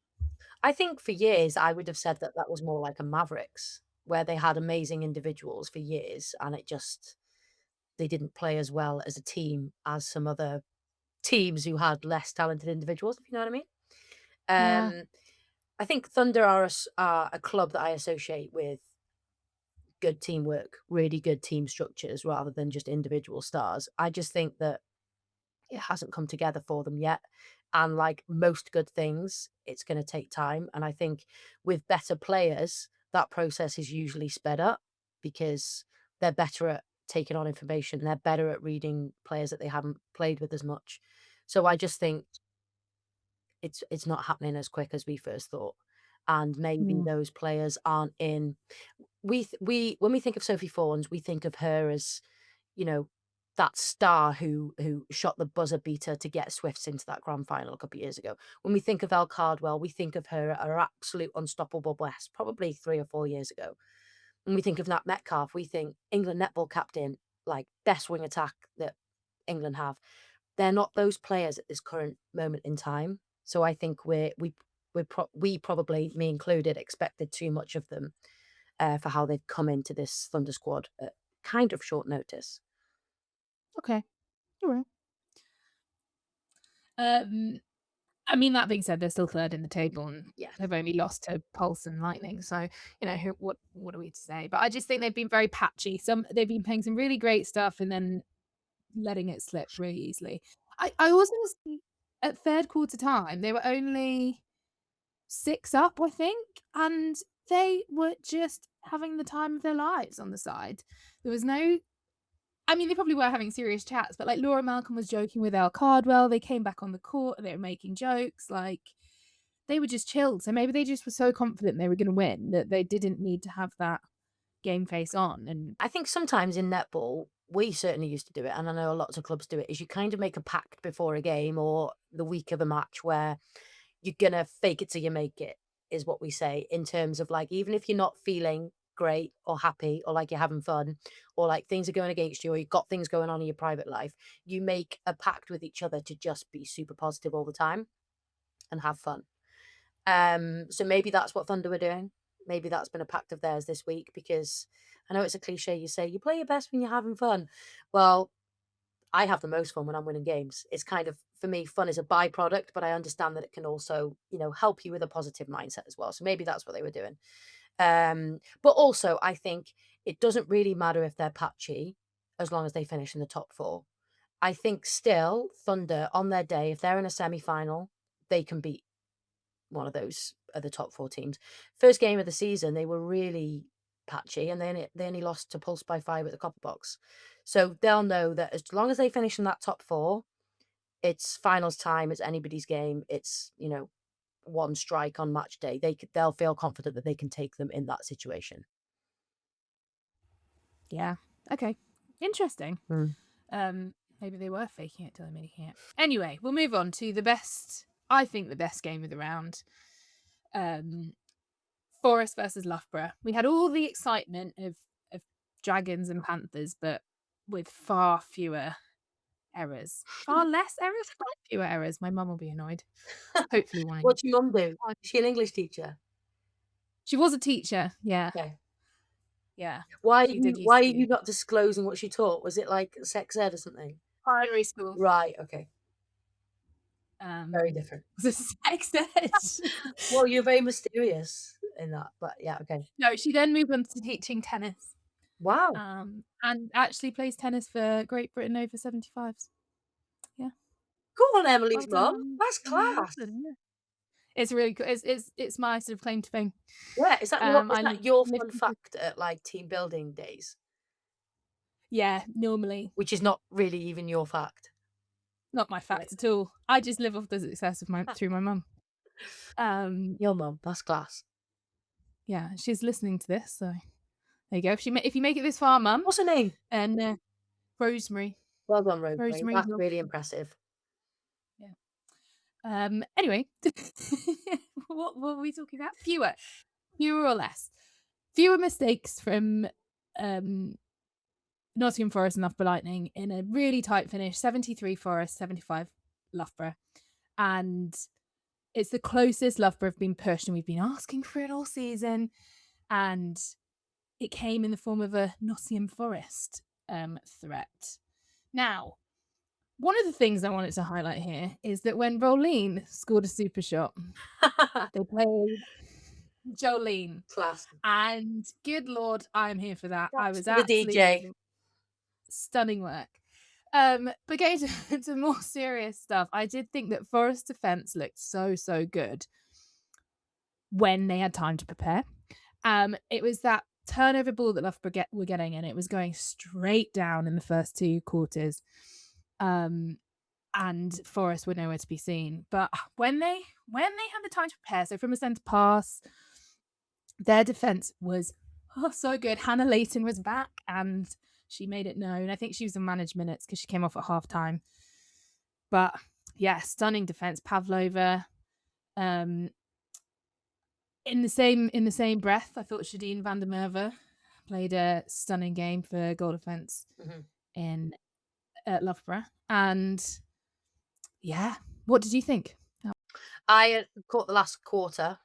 I think for years, I would have said that was more like a Mavericks, where they had amazing individuals for years, and they didn't play as well as a team as some other teams who had less talented individuals, if you know what I mean. I think Thunder are a club that I associate with good teamwork, really good team structures, rather than just individual stars. I just think that it hasn't come together for them yet. And like most good things, it's going to take time. And I think with better players, that process is usually sped up because they're better at taking on information. They're better at reading players that they haven't played with as much. So I just think it's not happening as quick as we first thought. And maybe those players aren't in. When we think of Sophie Fawns, we think of her as, you know, that star who shot the buzzer beater to get Swifts into that grand final a couple of years ago. When we think of Elle Cardwell, we think of her at her absolute unstoppable best, probably 3 or 4 years ago. When we think of Nat Metcalfe, we think England netball captain, like best wing attack that England have. They're not those players at this current moment in time. So I think we probably, me included, expected too much of them for how they've come into this Thunder squad at kind of short notice. Okay. All right. I mean, that being said, they're still third in the table and Yeah. they've only lost to Pulse and Lightning. So, what are we to say? But I just think they've been very patchy. They've been playing some really great stuff and then letting it slip really easily. I also was at third quarter time, they were only 6 up, I think, and they were just having the time of their lives on the side. There was no I mean, they probably were having serious chats, but like Laura Malcolm was joking with Elle Cardwell. They came back on the court and they were making jokes. Like they were just chilled. So maybe they just were so confident they were going to win that they didn't need to have that game face on. And I think sometimes in netball, we certainly used to do it, and I know lots of clubs do it, is you kind of make a pact before a game or the week of a match where you're going to fake it till you make it, is what we say, in terms of like, even if you're not feeling great or happy or like you're having fun or like things are going against you or you've got things going on in your private life, you make a pact with each other to just be super positive all the time and have fun. So maybe that's what Thunder were doing. Maybe that's been a pact of theirs this week, because I know it's a cliche, you say you play your best when you're having fun. Well, I have the most fun when I'm winning games. It's kind of, for me, fun is a byproduct, but I understand that it can also, help you with a positive mindset as well. So maybe that's what they were doing. But also, I think it doesn't really matter if they're patchy as long as they finish in the top 4. I think still Thunder on their day, if they're in a semi-final, they can beat one of those are the top 4 teams. First game of the season, they were really patchy, and then they only lost to Pulse by 5 at the Copper Box. So they'll know that as long as they finish in that top 4, it's finals time. It's anybody's game. It's one strike on match day. They'll feel confident that they can take them in that situation. yeah, okay, interesting. Maybe they were faking it till they're making it. Anyway, we'll move on to the best game of the round. Forest versus Loughborough. We had all the excitement of Dragons and Panthers, but with far fewer errors. Far less errors, far fewer errors. My mum will be annoyed. Hopefully one. What's your mum do? Is she an English teacher? She was a teacher, yeah. Okay. Yeah. Why She did are used to. you not disclosing what she taught? Was it like sex ed or something? Primary school. Right, okay. Very different. Was it sex ed? Well, you're very mysterious in that, but yeah, okay. No, she then moved on to teaching tennis. Wow. And actually plays tennis for Great Britain over 75s. Yeah. Go on, Emily's Well mum. done, That's Emily class. Wilson, yeah. It's really cool. It's my sort of claim to fame. Yeah, is that your fun lived- fact at like team building days? Yeah, normally. Which is not really even your fact. Not my fact at all. I just live off the success of through my mum. Your mum, that's class. Yeah, she's listening to this, so there you go. If you make it this far, mum. What's her name? And Rosemary. Well done, Rosemary. Rosemary. That's really impressive. Yeah. Anyway, what were we talking about? Fewer or less. Fewer mistakes from Nottingham Forest and Loughborough Lightning in a really tight finish. 73 Forest, 75 Loughborough. And it's the closest Loughborough have been pushed, and we've been asking for it all season. And it came in the form of a Nottingham Forest threat. Now, one of the things I wanted to highlight here is that when Rolene scored a super shot, they played Jolene. Class. And good Lord, I'm here for that. I was the absolutely DJ. Stunning work. But going to more serious stuff, I did think that Forest defence looked so good when they had time to prepare. It was that turnover ball that Loughborough were getting, and it was going straight down in the first 2 quarters. And Forest were nowhere to be seen. But when they had the time to prepare, so from a centre pass, their defence was Oh, so good. Hannah Layton was back and she made it known. I think she was in managed minutes because she came off at half time. But yeah, stunning defense. Pavlova. Um, in the same breath, I thought Shadeen van der Merwe played a stunning game for goal defense in Loughborough. And yeah, what did you think? I caught the last quarter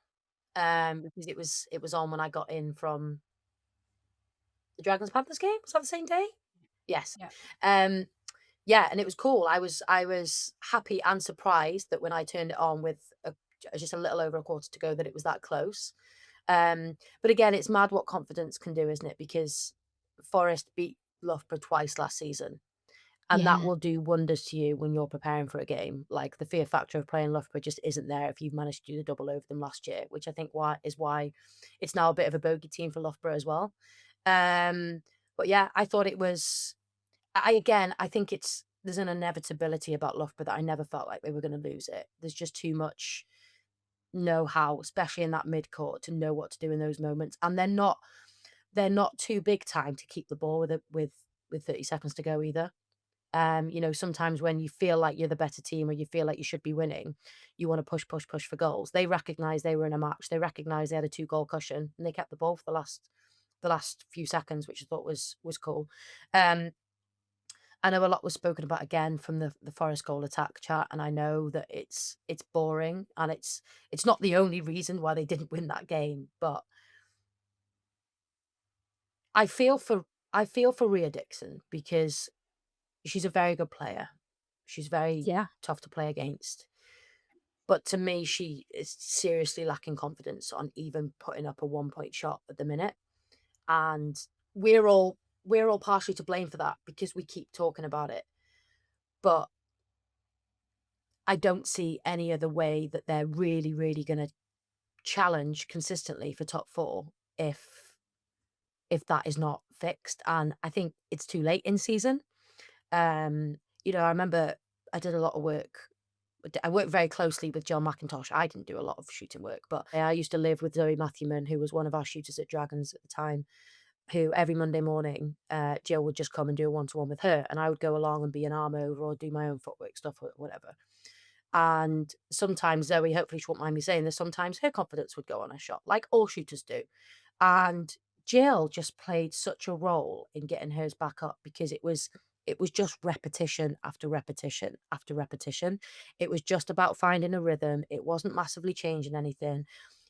because it was on when I got in from the Dragons Panthers game. Was that the same day? Yes. Yeah. Yeah, and it was cool. I was happy and surprised that when I turned it on with just a little over a quarter to go that it was that close. But again, it's mad what confidence can do, isn't it? Because Forest beat Loughborough twice last season. And that Yeah. will do wonders to you when you're preparing for a game. Like the fear factor of playing Loughborough just isn't there if you've managed to do the double over them last year, which I think is why it's now a bit of a bogey team for Loughborough as well. But yeah, I thought it was. I think there's an inevitability about Loughborough that I never felt like they were going to lose it. There's just too much know-how, especially in that mid-court, to know what to do in those moments, and they're not too big time to keep the ball with 30 seconds to go either. Sometimes when you feel like you're the better team or you feel like you should be winning, you want to push for goals. They recognised they were in a match. They recognised they had a 2-goal cushion, and they kept the ball for the last few seconds, which I thought was cool. I know a lot was spoken about again from the Forest goal attack chat, and I know that it's boring, and it's not the only reason why they didn't win that game, but I feel for Rhea Dixon because she's a very good player. She's very Yeah. tough to play against. But to me, she is seriously lacking confidence on even putting up a 1-point shot at the minute. And we're all partially to blame for that because we keep talking about it. But I don't see any other way that they're really, really going to challenge consistently for top 4 if that is not fixed. And I think it's too late in season. I remember I did a lot of work. I worked very closely with John McIntosh. I didn't do a lot of shooting work, but I used to live with Zoe Matthewman, who was one of our shooters at Dragons at the time, who every Monday morning, Jill would just come and do a one-to-one with her, and I would go along and be an arm over or do my own footwork stuff or whatever. And sometimes Zoe, hopefully she won't mind me saying this, sometimes her confidence would go on a shot, like all shooters do. And Jill just played such a role in getting hers back up because it was just repetition after repetition after repetition. It was just about finding a rhythm. It wasn't massively changing anything.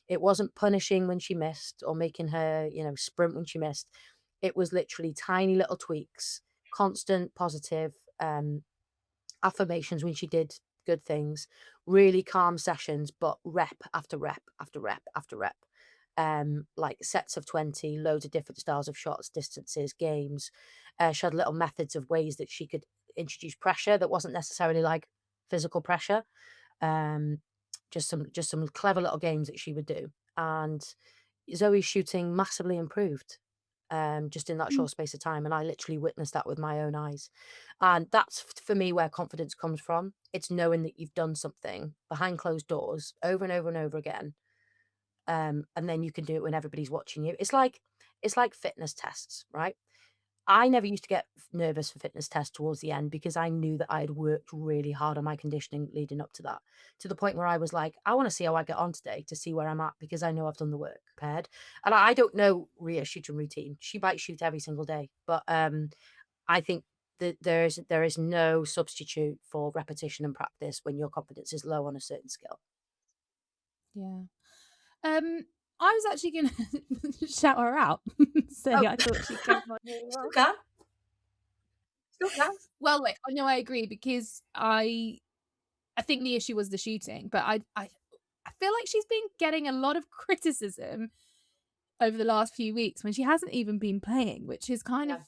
It wasn't punishing when she missed or making her, sprint when she missed. It was literally tiny little tweaks, constant positive affirmations when she did good things, really calm sessions, but rep after rep after rep after rep. Like sets of 20, loads of different styles of shots, distances, games. She had little methods of ways that she could introduce pressure that wasn't necessarily like physical pressure. Just some clever little games that she would do. And Zoe's shooting massively improved just in that short space of time. And I literally witnessed that with my own eyes. And that's for me where confidence comes from. It's knowing that you've done something behind closed doors over and over and over again. And then you can do it when everybody's watching you. It's like fitness tests, right? I never used to get nervous for fitness tests towards the end because I knew that I had worked really hard on my conditioning leading up to that, to the point where I was like, I want to see how I get on today to see where I'm at because I know I've done the work prepared. And I don't know Rhea's shooting routine. She might shoot every single day, but I think that there is no substitute for repetition and practice when your confidence is low on a certain skill. Yeah. I was actually going to shout her out. I thought she came on really well. Still can. Well, like, no, I agree because I think the issue was the shooting, but I feel like she's been getting a lot of criticism over the last few weeks when she hasn't even been playing, which is kind of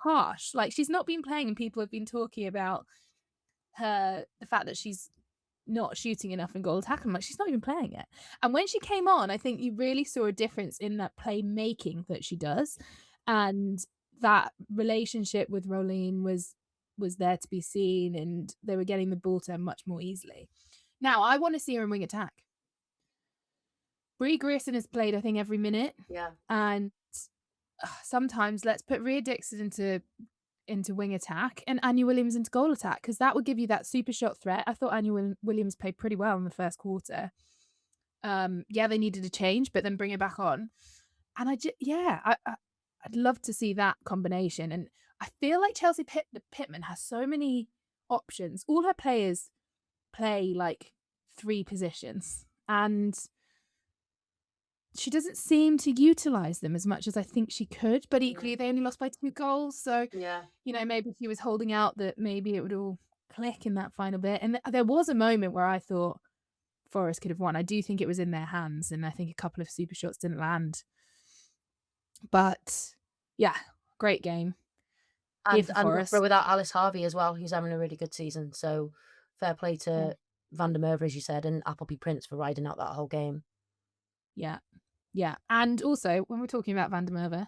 harsh. Like, she's not been playing and people have been talking about the fact that she's not shooting enough in goal attack. I'm like, she's not even playing it. And when she came on, I think you really saw a difference in that playmaking that she does. And that relationship with Rolene was there to be seen, and they were getting the ball to her much more easily. Now, I want to see her in wing attack. Brie Grierson has played, I think, every minute. Yeah. And sometimes let's put Rhea Dixon into wing attack and Anya Williams into goal attack, because that would give you that super shot threat. I thought Anya Williams played pretty well in the first quarter. Yeah, they needed a change, but then bring it back on. And I'd love to see that combination. And I feel like Chelsea Pittman has so many options. All her players play like 3 positions, and she doesn't seem to utilize them as much as I think she could. But equally, they only lost by 2 goals, so Yeah. maybe she was holding out that maybe it would all click in that final bit. And there was a moment where I thought Forest could have won. I do think it was in their hands, and I think a couple of super shots didn't land. But yeah, great game. Here And for and Forest. Loughborough without Alice Harvey as well. He's having a really good season. So fair play to Yeah. Van der Merwe, as you said, and Appleby Prince for riding out that whole game. Yeah. Yeah. And also, when we're talking about Van der Merwe,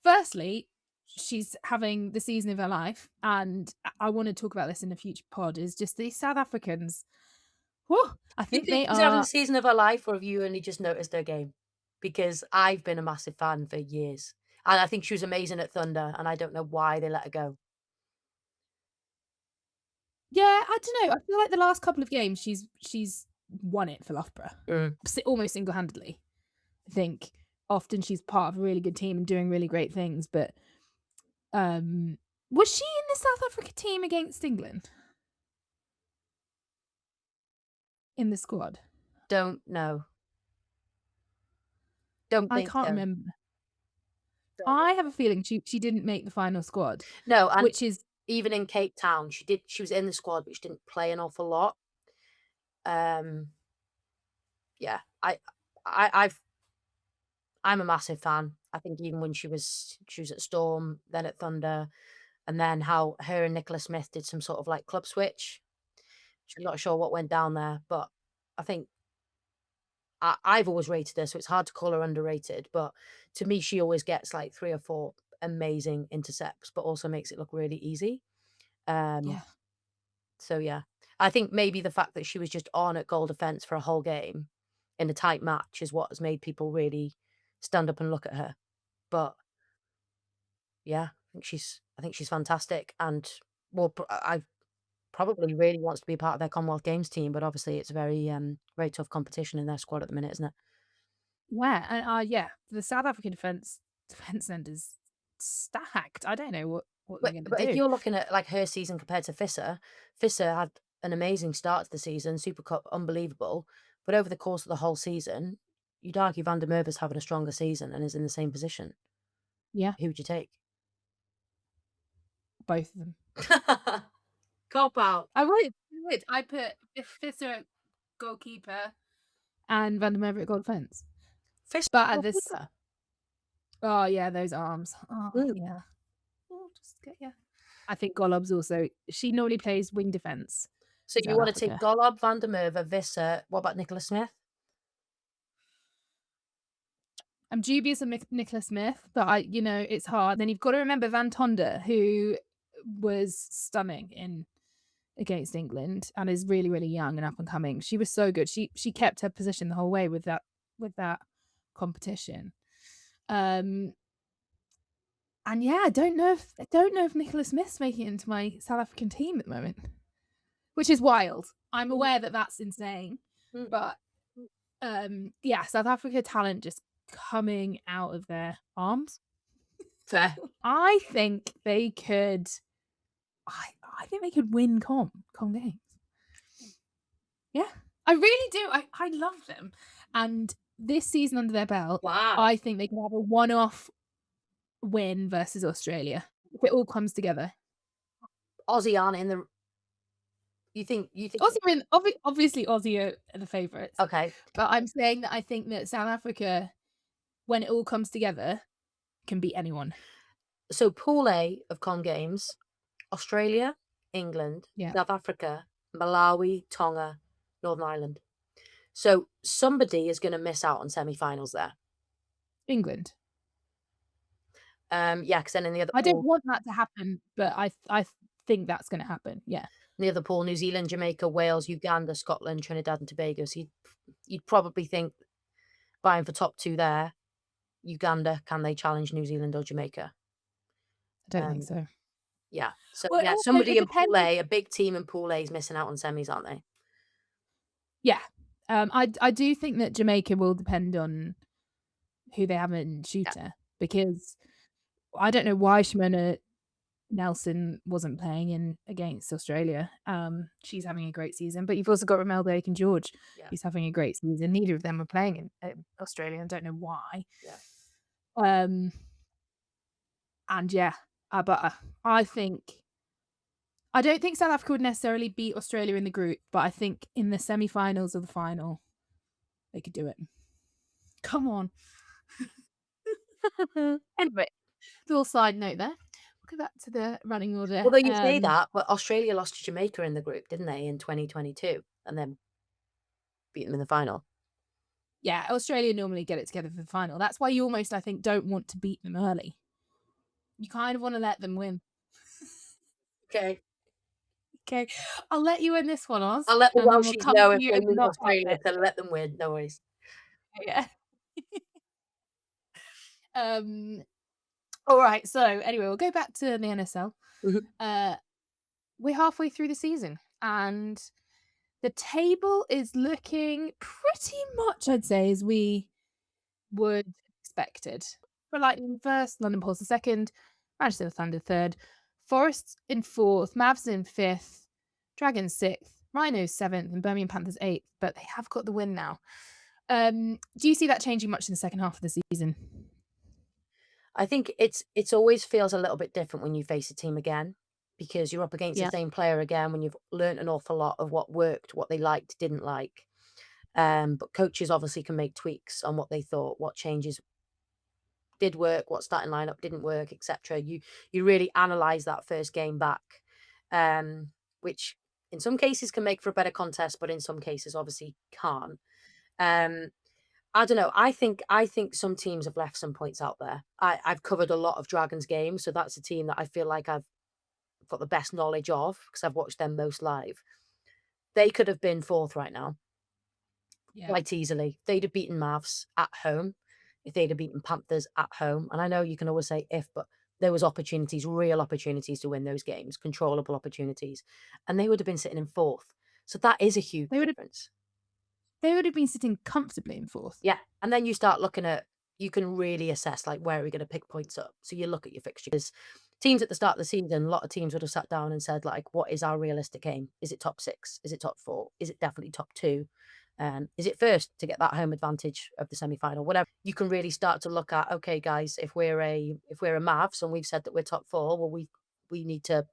firstly, she's having the season of her life, and I want to talk about this in a future pod, is just these South Africans. Whew, I Do you think think they she's having are. the season of her life, or have you only just noticed her game? Because I've been a massive fan for years. And I think she was amazing at Thunder, and I don't know why they let her go. Yeah, I don't know. I feel like the last couple of games she's won it for Loughborough. Almost single-handedly. I think often she's part of a really good team and doing really great things, but was she in the South Africa team against England? In the squad? Don't know. Don't I think can't so. remember. Don't I know. have a feeling she didn't make the final squad. No, and which is even in Cape Town, she was in the squad, but she didn't play an awful lot. Yeah, I'm a massive fan. I think even when she was at Storm, then at Thunder, and then how her and Nicola Smith did some sort of like club switch. I'm not sure what went down there, but I think I've always rated her, so it's hard to call her underrated. But to me, she always gets like 3 or 4 amazing intercepts, but also makes it look really easy. yeah. So yeah, I think maybe the fact that she was just on at goal defense for a whole game in a tight match is what has made people really stand up and look at her. But yeah, I think she's fantastic, and I probably really wants to be part of their Commonwealth Games team. But obviously, it's a very tough competition in their squad at the minute, isn't it? Where? And yeah, the South African defense end is stacked. I don't know what they're going to But if do. you're looking at like her season compared to Fisser had an amazing start to the season, Super Cup unbelievable, but over the course of the whole season, you'd argue Van der Merwe's having a stronger season and is in the same position. Yeah, Who would you take? both of them. Cop out. I would. I put Fisser at goalkeeper and Van der Merwe at goal defense. Fisser, But at this, goalkeeper. oh yeah, those arms. Oh yeah. Oh, just get yeah. I think Golob's also. She normally plays wing defense. So in you South want to take Africa. Golob, Van der Merwe, Visser. What about Nicola Smith? I'm dubious of Nicola Smith, but it's hard. Then you've got to remember Van Tonder, who was stunning against England and is really, really young and up and coming. She was so good. She kept her position the whole way with that competition. And yeah, I don't know if Nicola Smith's making it into my South African team at the moment, which is wild. I'm aware that that's insane, but yeah, South Africa talent just coming out of their arms. Fair. I think they could. I think they could win Comm Games. Yeah, I really do. I love them, and this season under their belt, Wow. I think they can have a one-off win versus Australia if it all comes together. Aussie aren't in the. You think? Obviously Aussie are the favourites. Okay. But I'm saying that I think that South Africa, when it all comes together, can beat anyone. So Pool A of Comm Games, Australia, England, South Africa, Malawi, Tonga, Northern Ireland. So somebody is going to miss out on semi-finals there. England. Yeah, because then in the other I pool, don't want that to happen, but I think that's going to happen. Yeah. in the other pool, New Zealand, Jamaica, Wales, Uganda, Scotland, Trinidad and Tobago. So you'd probably think vying for top 2 there. Uganda, can they challenge New Zealand or Jamaica? I don't think so. Yeah. So Well, yeah, also, somebody it in Pool depends. A, a big team in Pool A is missing out on semis, aren't they? Yeah. I do think that Jamaica will depend on who they have in shooter because I don't know why Shimona Nelson wasn't playing in against Australia. She's having a great season, but you've also got Romelda Aiken-George, Yeah. who's having a great season. Neither of them are playing in Australia. I don't know why. Yeah. And yeah, but I don't think South Africa would necessarily beat Australia in the group, but I think in the semi-finals or the final, they could do it. Come on. Anyway, little side note there. We'll go back to the running order. Although you say that, but Australia lost to Jamaica in the group, didn't they, in 2022, and then beat them in the final. Yeah, Australia normally get it together for the final. That's why you almost, I think, don't want to beat them early. You kind of want to let them win. Okay. Okay, I'll let you win this one, Oz. I'll let the and then Welshs know if they in the meet knockout Australia bit. to let them win. No worries. Yeah. All right. So anyway, we'll go back to the NSL. We're halfway through the season, and the table is looking pretty much, I'd say, as we would expected. For Lightning first, London Pulse the second, Manchester Thunder third, Forests in fourth, Mavs in fifth, Dragons sixth, Rhinos seventh, and Birmingham Panthers eighth. But they have got the win now. Do you see that changing much in the second half of the season? I think it's always feels a little bit different when you face a team again, because you're up against the same player again when you've learned an awful lot of what worked, what they liked, didn't like. But coaches obviously can make tweaks on what they thought, what changes did work, what starting lineup didn't work, etc. You really analyze that first game back, which in some cases can make for a better contest, but in some cases obviously can't. I don't know. I think some teams have left some points out there. I've covered a lot of Dragons games, so that's a team that I feel like I've got the best knowledge of because I've watched them most live. They could have been fourth right now, quite easily. They'd have beaten Mavs at home, if they'd have beaten Panthers at home. And I know you can always say if, but there was opportunities, real opportunities to win those games, controllable opportunities, and they would have been sitting in fourth. So that is a huge difference. They would have been sitting comfortably in fourth. Yeah. And then you start looking at, you can really assess, like, where are we going to pick points up? So you look at your fixtures. Teams at the start of the season, a lot of teams would have sat down and said, like, what is our realistic aim? Is it top 6? Is it top 4? Is it definitely top 2? Is it first to get that home advantage of the semi-final? Whatever. You can really start to look at, okay, guys, if we're a Mavs and we've said that we're top 4, well, we need to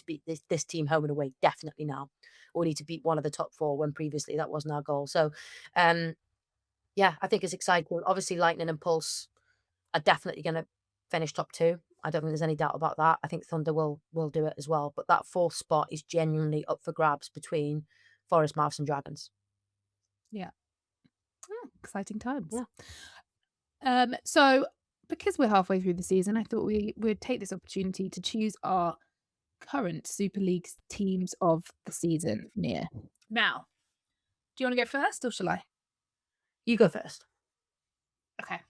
beat this team home and away definitely now. Or we need to beat one of the top 4 when previously that wasn't our goal. So, yeah, I think it's exciting. Obviously, Lightning and Pulse are definitely going to finish top 2. I don't think there's any doubt about that. I think Thunder will do it as well. But that 4th spot is genuinely up for grabs between Forest, Mavs and Dragons. Yeah. Exciting times. Yeah. So because we're halfway through the season, I thought we would take this opportunity to choose our current Super League teams of the season near. Now, do you want to go first or shall I? You go first. Okay.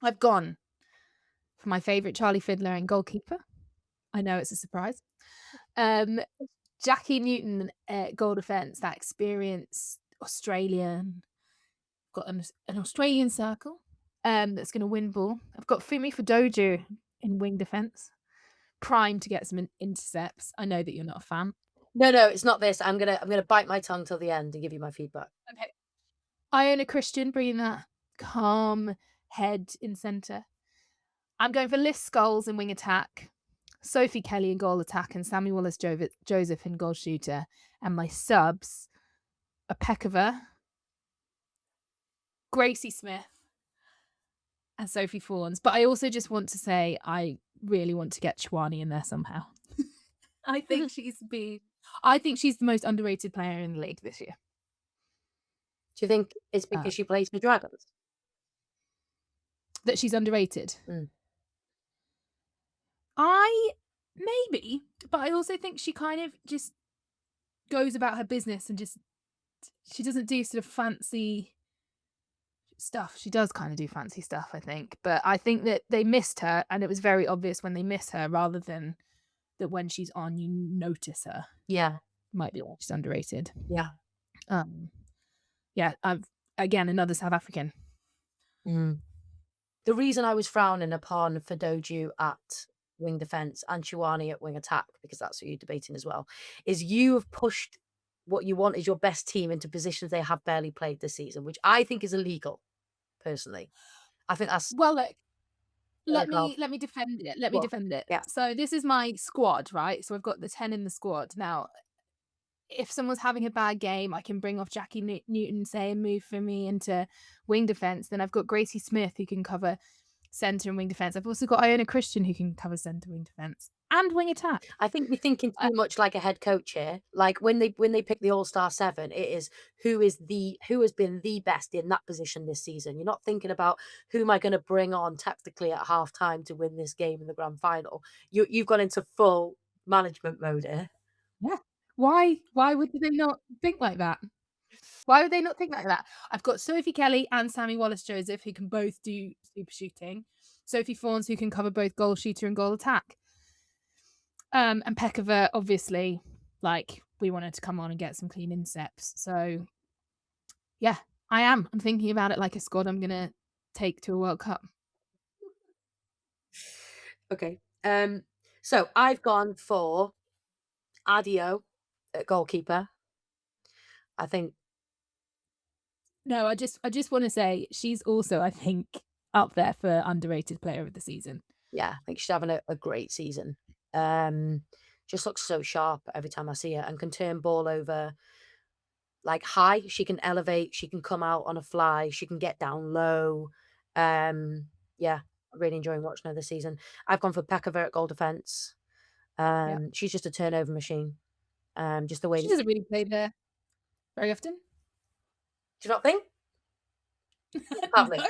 I've gone for my favourite Charlie Fiddler and goalkeeper. I know it's a surprise. Jackie Newton, goal defence, that experience, Australian. Got an Australian circle that's going to win ball. I've got Fumi Fadoju in wing defence, primed to get some intercepts. I know that you're not a fan. No, it's not this. I'm gonna bite my tongue till the end and give you my feedback. Okay. Iona Christian bringing that calm head in centre. I'm going for Liz Scholes in wing attack, Sophie Kelly in goal attack, and Sammy Wallace-Joseph in goal shooter. And my subs are Pekova, Gracie Smith, and Sophie Fawns. But I also just want to say I really want to get Chwani in there somehow. I think she's the most underrated player in the league this year. Do you think it's because she plays for Dragons? That she's underrated? Maybe, but I also think she kind of just goes about her business and she doesn't do sort of fancy stuff. She does kind of do fancy stuff, I think. But I think that they missed her, and it was very obvious when they miss her, rather than that when she's on, you notice her. Yeah. Might be why she's underrated. Yeah. Yeah, again, another South African. The reason I was frowning upon Fadoju at wing defence and Chiwani at wing attack, because that's what you're debating as well, is you have pushed what you want is your best team into positions they have barely played this season, which I think is illegal, personally. I think that's... Well, look, let Carl. me defend it. Let me What? defend it. Yeah. So this is my squad, right? So I've got the 10 in the squad. Now, if someone's having a bad game, I can bring off Jackie Newton, say, and move for me into wing defence. Then I've got Gracie Smith, who can cover centre and wing defence. I've also got Iona Christian, who can cover centre, wing defence, and wing attack. I think you're thinking too much like a head coach here. Like when they pick the All-Star 7, it is who has been the best in that position this season. You're not thinking about who am I going to bring on tactically at half time to win this game in the grand final. You've gone into full management mode here. Yeah. Why would they not think like that? Why would they not think like that? I've got Sophie Kelly and Sammy Wallace-Joseph, who can both do super shooting. Sophie Fawns, who can cover both goal shooter and goal attack. And Pekova, obviously, like, we wanted to come on and get some clean incepts. So, yeah, I'm thinking about it like a squad I'm going to take to a World Cup. Okay. So I've gone for Adio at goalkeeper. I think... No, I just want to say she's also, I think, up there for underrated player of the season. Yeah, I think she's having a great season. Just looks so sharp every time I see her, and can turn ball over like high. She can elevate, she can come out on a fly, she can get down low. Yeah, I'm really enjoying watching her this season. I've gone for Pekova at goal defence. She's just a turnover machine. Just the way She doesn't really play there very often. Do you not think? Lovely.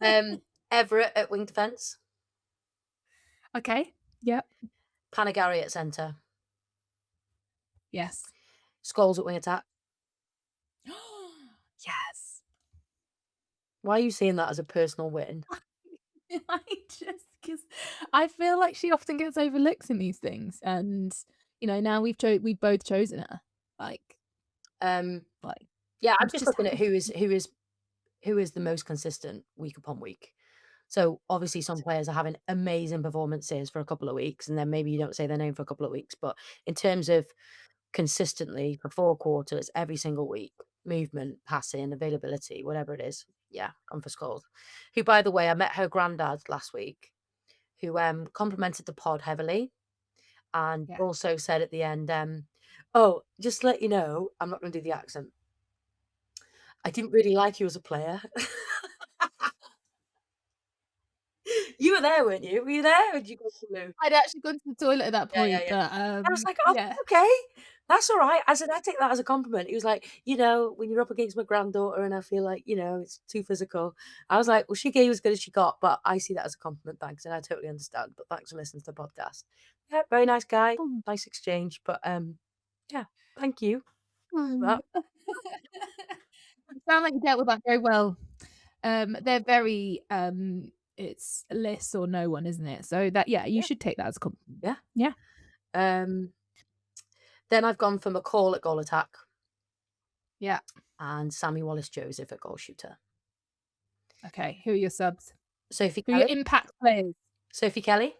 No. Everett at wing defence. Okay. Yep. Panagari at centre. Yes. Scholes at wing attack. Yes. Why are you seeing that as a personal win? Because I feel like she often gets overlooked in these things, and now we've both chosen her. Yeah, I'm it's just just looking at how- who is the most consistent week upon week. So obviously some players are having amazing performances for a couple of weeks, and then maybe you don't say their name for a couple of weeks. But in terms of consistently for 4 quarters, every single week, movement, passing, availability, whatever it is, yeah, gone for Scholes. Who, by the way, I met her granddad last week, who complimented the pod heavily, and Yeah. also said at the end, oh, just to let you know, I'm not going to do the accent. I didn't really like you as a player. You were there, weren't you? Were you there? Or did you go to the loo? I'd actually gone to the toilet at that Yeah, point, yeah, yeah. but I was like, oh, yeah. okay, that's all right. I said, I take that as a compliment. He was like, when you're up against my granddaughter and I feel like, it's too physical. I was like, well, she gave as good as she got, but I see that as a compliment, thanks. And I totally understand. But thanks for listening to the podcast. Yeah, very nice guy. Oh. Nice exchange. But yeah, thank you for Mm. that. You sound like you dealt with that very well. They're very it's less or no one, isn't it? So that you should take that as a compliment. Yeah. Yeah. Then I've gone for McCall at goal attack. Yeah. And Sammy Wallace-Joseph at goal shooter. Okay. Who are your subs? Sophie Who are your Kelly. impact players? Sophie Kelly.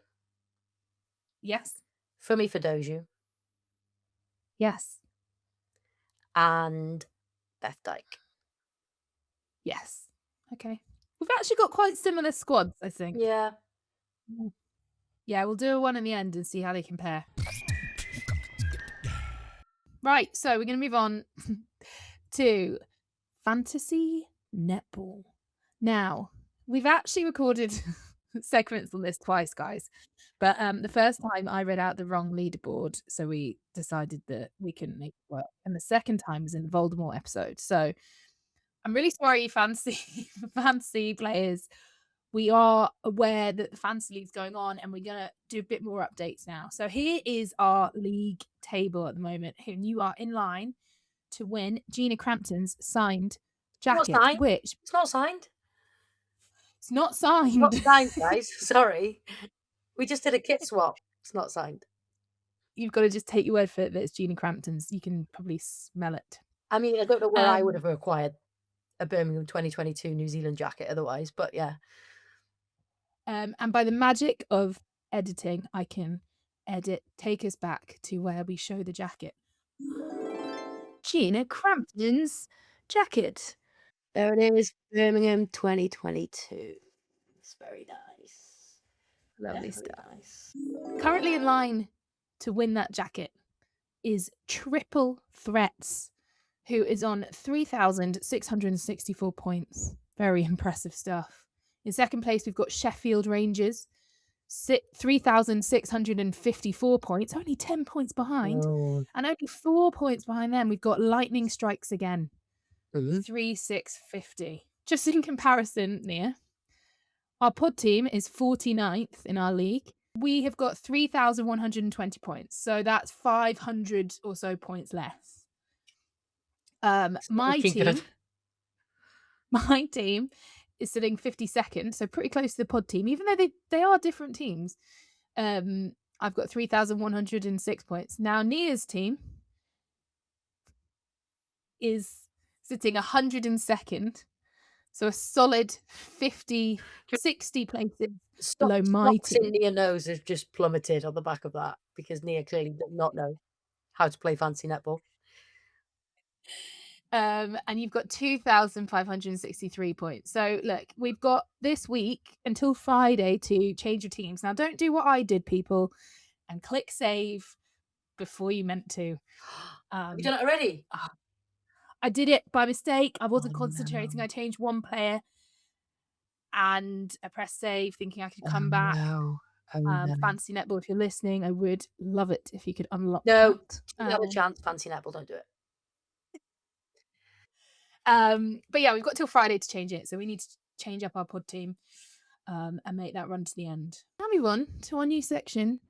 Yes. Fumi Fadoju. Yes. And Beth Dyke. Yes. Okay. We've actually got quite similar squads, I think. Yeah. Yeah, we'll do one in the end and see how they compare. Right, so we're going to move on to fantasy netball. Now, we've actually recorded segments on this twice, guys. But the first time I read out the wrong leaderboard, so we decided that we couldn't make it work. And the second time was in the Voldemort episode. So I'm really sorry, fantasy players. We are aware that the fantasy league's going on, and we're going to do a bit more updates now. So here is our league table at the moment, and you are in line to win Gina Crampton's signed jacket, signed. which It's not signed. it's not It's signed. not signed, guys. Sorry. We just did a kit swap. It's not signed. You've got to just take your word for it that it's Gina Crampton's. You can probably smell it. I mean, I don't know where I would Um, have acquired a Birmingham 2022 New Zealand jacket otherwise, but yeah. and by the magic of editing, I can take us back to where we show the jacket. Gina Crampton's jacket. There it is, Birmingham 2022. It's very nice. Lovely Very stuff. nice. Currently in line to win that jacket is Triple Threats, who is on 3,664 points. Very impressive stuff. In second place, we've got Sheffield Rangers, 3,654 points, only 10 points behind. Oh. And only 4 points behind them, we've got Lightning Strikes again, Mhm. 3,650. Just in comparison, Nia, our pod team is 49th in our league. We have got 3,120 points. So that's 500 or so points less. My Looking team good. my team is sitting 52nd, so pretty close to the pod team, even though they are different teams. I've got 3,106 points. Now Nia's team is sitting 102nd. So a solid 50, 60 places below my Stocks in team. Nia knows have just plummeted on the back of that because Nia clearly does not know how to play fancy netball. And you've got 2,563 points. So look, we've got this week until Friday to change your teams. Now don't do what I did, people, and click save before you meant to. Have you done it already? I did it by mistake. I wasn't Oh, concentrating. no. I changed one player and I pressed save thinking I could Oh, come back. no. Oh, no. Fancy Netball, if you're listening, I would love it if you could unlock No, that. you have a chance. Fancy netball, don't do it. But yeah, we've got till Friday to change it. So we need to change up our pod team and make that run to the end. Now we move on to our new section,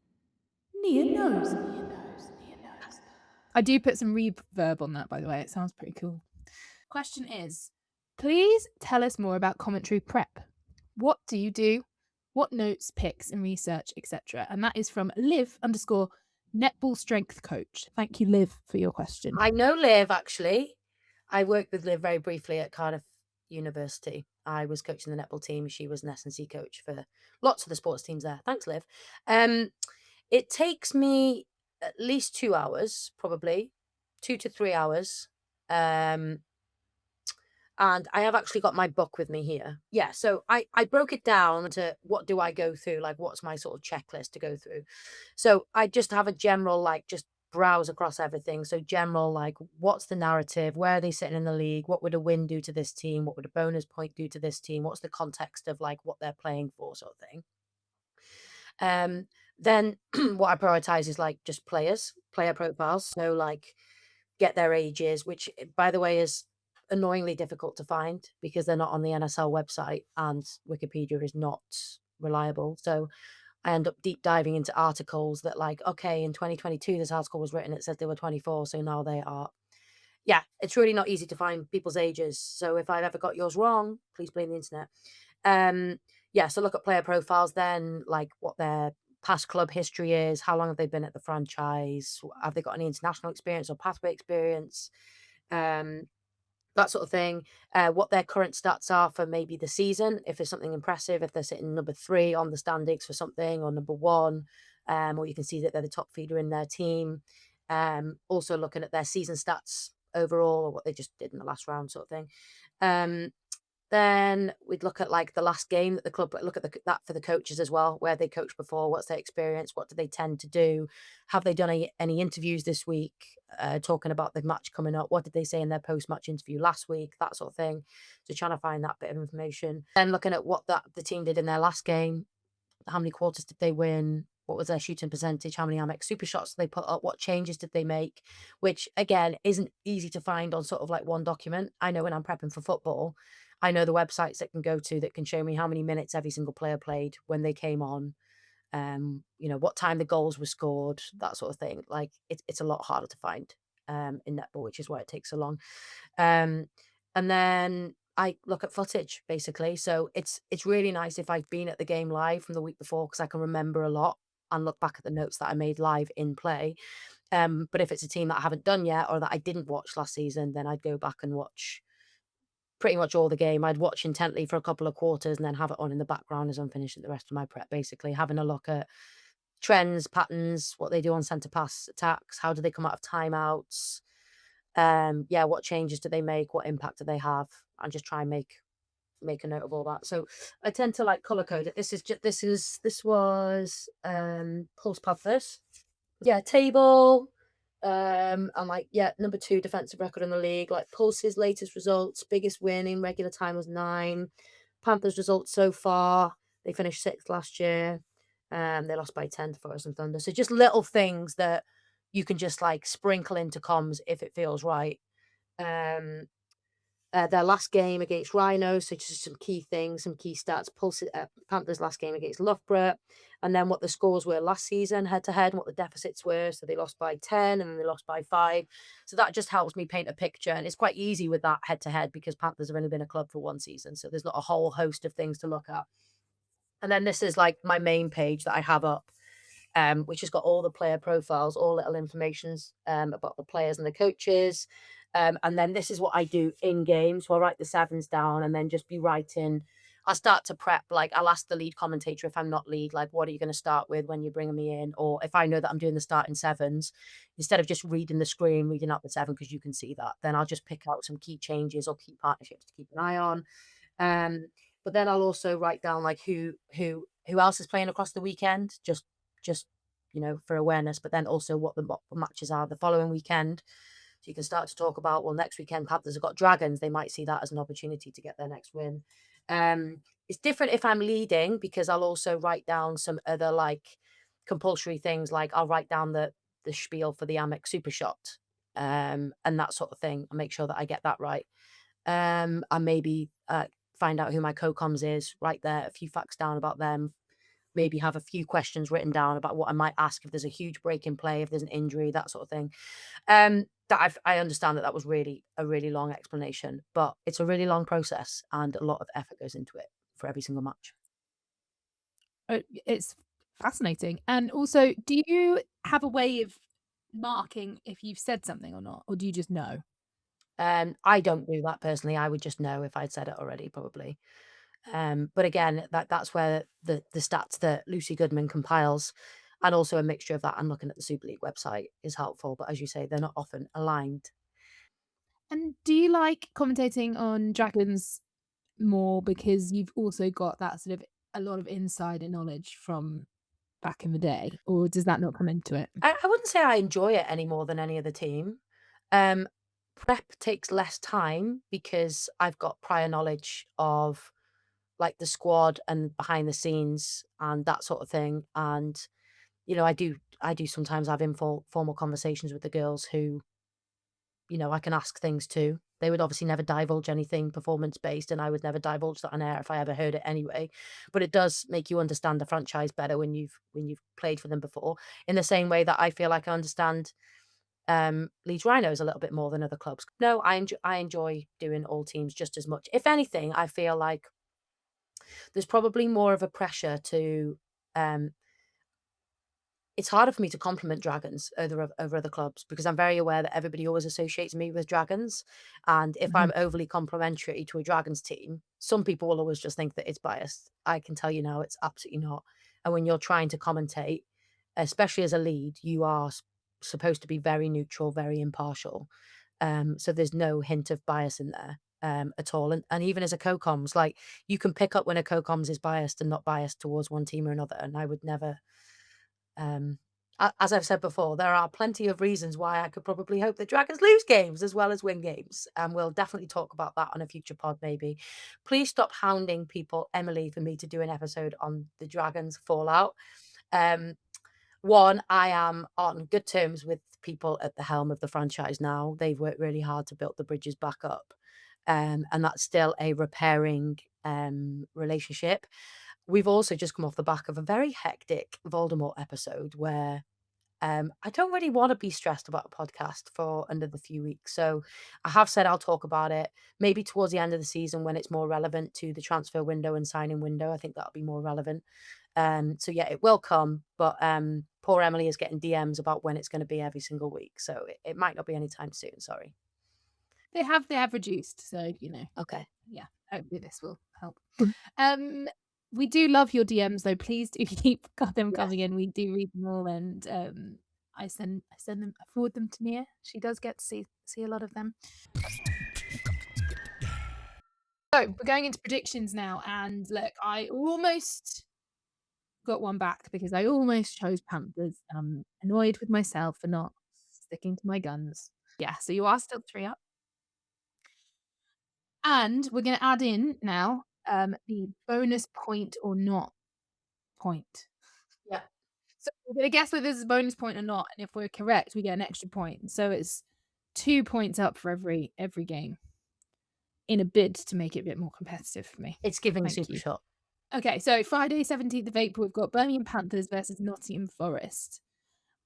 Nia Knows. Nia Knows, Nia Knows. I do put some reverb on that, by the way. It sounds pretty cool. Question is, please tell us more about commentary prep. What do you do? What notes, picks, and research, etc.? And that is from Liv_netball strength coach. Thank you, Liv, for your question. I know Liv, actually. I worked with Liv very briefly at Cardiff University. I was coaching the netball team. She was an S&C coach for lots of the sports teams there. Thanks, Liv. It takes me at least 2 hours, probably 2 to 3 hours. And I have actually got my book with me here. Yeah, so I broke it down to what do I go through, like what's my sort of checklist to go through. So I just have a general, like, just browse across everything. So general, like, what's the narrative? Where are they sitting in the league? What would a win do to this team? What would a bonus point do to this team? What's the context of, like, what they're playing for, sort of thing. Then what I prioritize is, like, just player profiles. So, like, get their ages, which, by the way, is annoyingly difficult to find because they're not on the NSL website and Wikipedia is not reliable. So I end up deep diving into articles that, like, okay, in 2022 this article was written, it said they were 24, so now they are. Yeah, it's really not easy to find people's ages. So if I've ever got yours wrong, please blame the internet. Yeah, so look at player profiles then, like what their past club history is, how long have they been at the franchise, have they got any international experience or pathway experience, that sort of thing. What their current stats are for maybe the season, if there's something impressive, if they're sitting number 3 on the standings for something, or number 1, or you can see that they're the top feeder in their team. Also looking at their season stats overall, or what they just did in the last round, sort of thing. Then we'd look at, like, the last game that the club, look at that for the coaches as well, where they coached before, what's their experience, what do they tend to do, have they done any interviews this week, talking about the match coming up, what did they say in their post-match interview last week, that sort of thing. So trying to find that bit of information. Then looking at what the team did in their last game, how many quarters did they win, what was their shooting percentage, how many Amex super shots did they put up, what changes did they make, which, again, isn't easy to find on sort of like one document. I know when I'm prepping for football, I know the websites that can go to that can show me how many minutes every single player played when they came on, what time the goals were scored, that sort of thing. Like, it's a lot harder to find in netball, which is why it takes so long. and then I look at footage basically. So it's really nice if I've been at the game live from the week before because I can remember a lot and look back at the notes that I made live in play. But if it's a team that I haven't done yet or that I didn't watch last season, then I'd go back and watch pretty much all the game. I'd watch intently for a couple of quarters and then have it on in the background as I'm finishing the rest of my prep, basically having a look at trends, patterns, what they do on centre pass attacks, how do they come out of timeouts, what changes do they make, what impact do they have, and just try and make a note of all that. So I tend to like color code it. This was Pulse Panthers. Yeah, table. And like, number 2 defensive record in the league. Like Pulse's latest results, biggest win in regular time was 9. Panthers results so far, they finished 6th last year. They lost by 10 to Forest and Thunder. So just little things that you can just like sprinkle into comms if it feels right. Their last game against Rhinos, so just some key things, some key stats. Panthers' last game against Loughborough, and then what the scores were last season head to head, and what the deficits were. So they lost by 10 and then they lost by 5. So that just helps me paint a picture, and it's quite easy with that head to head because Panthers have only been a club for 1 season, so there's not a whole host of things to look at. And then this is like my main page that I have up, which has got all the player profiles, all little informations about the players and the coaches. And then this is what I do in game. So I'll write the 7s down and then just be writing. I'll start to prep, like I'll ask the lead commentator if I'm not lead, like what are you going to start with when you're bringing me in? Or if I know that I'm doing the starting 7s, instead of just reading the screen, reading out the 7 because you can see that, then I'll just pick out some key changes or key partnerships to keep an eye on. But then I'll also write down like who else is playing across the weekend, just for awareness, but then also what the matches are the following weekend. So you can start to talk about, well, next weekend Panthers have got Dragons. They might see that as an opportunity to get their next win. It's different if I'm leading because I'll also write down some other like compulsory things. Like I'll write down the spiel for the Amex Super Shot and that sort of thing. I'll make sure that I get that right. And maybe find out who my co-coms is, write there a few facts down about them, maybe have a few questions written down about what I might ask if there's a huge break in play, if there's an injury, that sort of thing. I understand that was really a really long explanation, but it's a really long process and a lot of effort goes into it for every single match. It's fascinating. And also, do you have a way of marking if you've said something or not, or do you just know? I don't do that personally. I would just know if I'd said it already, probably. But again, that's where the stats that Lucy Goodman compiles, and also a mixture of that and looking at the Super League website is helpful. But as you say, they're not often aligned. And do you like commentating on Dragons more because you've also got that sort of a lot of insider knowledge from back in the day, or does that not come into it? I wouldn't say I enjoy it any more than any other team. Prep takes less time because I've got prior knowledge of like the squad and behind the scenes and that sort of thing. And, I do sometimes have formal conversations with the girls who, I can ask things to. They would obviously never divulge anything performance based, and I would never divulge that on air if I ever heard it anyway. But it does make you understand the franchise better when you've played for them before. In the same way that I feel like I understand Leeds Rhinos a little bit more than other clubs. No, I enjoy doing all teams just as much. If anything, I feel like there's probably more of a pressure to it's harder for me to compliment Dragons over other clubs because I'm very aware that everybody always associates me with Dragons. And if I'm overly complimentary to a Dragons team, some people will always just think that it's biased. I can tell you now it's absolutely not. And when you're trying to commentate, especially as a lead, you are supposed to be very neutral, very impartial. So there's no hint of bias in there at all. And even as a co-coms, like you can pick up when a co-coms is biased and not biased towards one team or another. And I would never... as I've said before, there are plenty of reasons why I could probably hope that Dragons lose games as well as win games. And we'll definitely talk about that on a future pod, maybe. Please stop hounding people, Emily, for me to do an episode on the Dragons fallout. One, I am on good terms with people at the helm of the franchise now. They've worked really hard to build the bridges back up. And that's still a repairing relationship. We've also just come off the back of a very hectic Voldemort episode where I don't really want to be stressed about a podcast for another few weeks. So I have said I'll talk about it maybe towards the end of the season when it's more relevant to the transfer window and signing window. I think that'll be more relevant. So yeah, it will come, but poor Emily is getting DMs about when it's going to be every single week. So it might not be anytime soon. Sorry. They have reduced, so Okay. yeah, hopefully this will help. We do love your DMs though. Please do keep them coming in. We do read them all, and I send them, I forward them to Nia. She does get to see a lot of them. So we're going into predictions now, and look, I almost got one back because I almost chose Panthers. I'm annoyed with myself for not sticking to my guns. Yeah, so you are still 3 up. And we're going to add in now the bonus point or not point. Yeah. So we're going to guess whether this is a bonus point or not. And if we're correct, we get an extra point. So it's 2 points up for every game in a bid to make it a bit more competitive for me. It's giving a Thank super you. shot. Okay, so Friday, 17th of April, we've got Birmingham Panthers versus Nottingham Forest.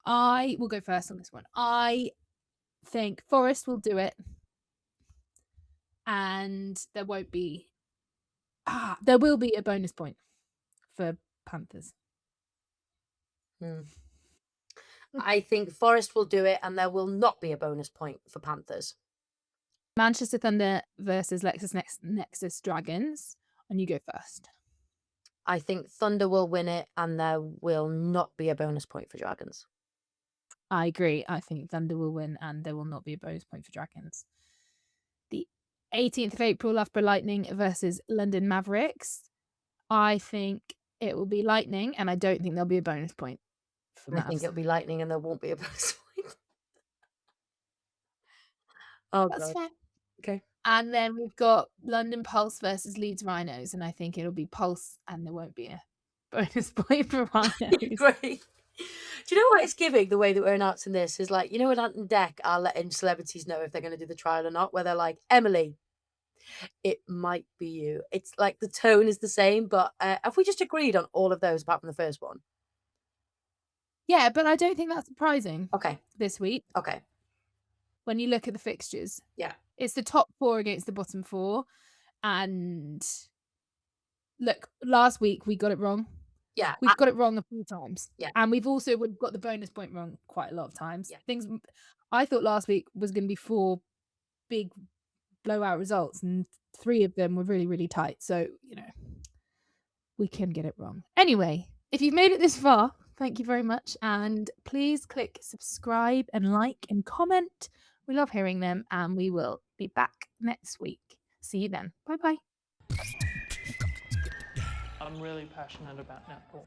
I will go first on this one. I think Forest will do it. And there won't be... there will be a bonus point for Panthers. I think Forest will do it and there will not be a bonus point for Panthers. Manchester Thunder versus Nexus Dragons. And you go first. I think Thunder will win it and there will not be a bonus point for Dragons. I agree. I think Thunder will win and there will not be a bonus point for Dragons. The 18th of April, Loughborough Lightning versus London Mavericks. I think it will be Lightning and I don't think there'll be a bonus point for Mavs. I think it'll be Lightning and there won't be a bonus point. Oh, That's God. fair. Okay. And then we've got London Pulse versus Leeds Rhinos, and I think it'll be Pulse and there won't be a bonus point for Rhinos. Great. Do you know what it's giving, the way that we're announcing this? Is like, when Ant and Deck are letting celebrities know if they're going to do the trial or not, where they're like, Emily, it might be you. It's like the tone is the same, but have we just agreed on all of those apart from the first one? Yeah, but I don't think that's surprising. Okay. This week. Okay. When you look at the fixtures. Yeah. It's the top 4 against the bottom 4. And look, last week we got it wrong. Yeah. We've got it wrong a few times. Yeah. And we've got the bonus point wrong quite a lot of times. Yeah. I thought last week was going to be 4 big blowout results and 3 of them were really, really tight. So, we can get it wrong. Anyway, if you've made it this far, thank you very much. And please click subscribe and like and comment. We love hearing them and we will be back next week. See you then. Bye-bye. I'm really passionate about netball.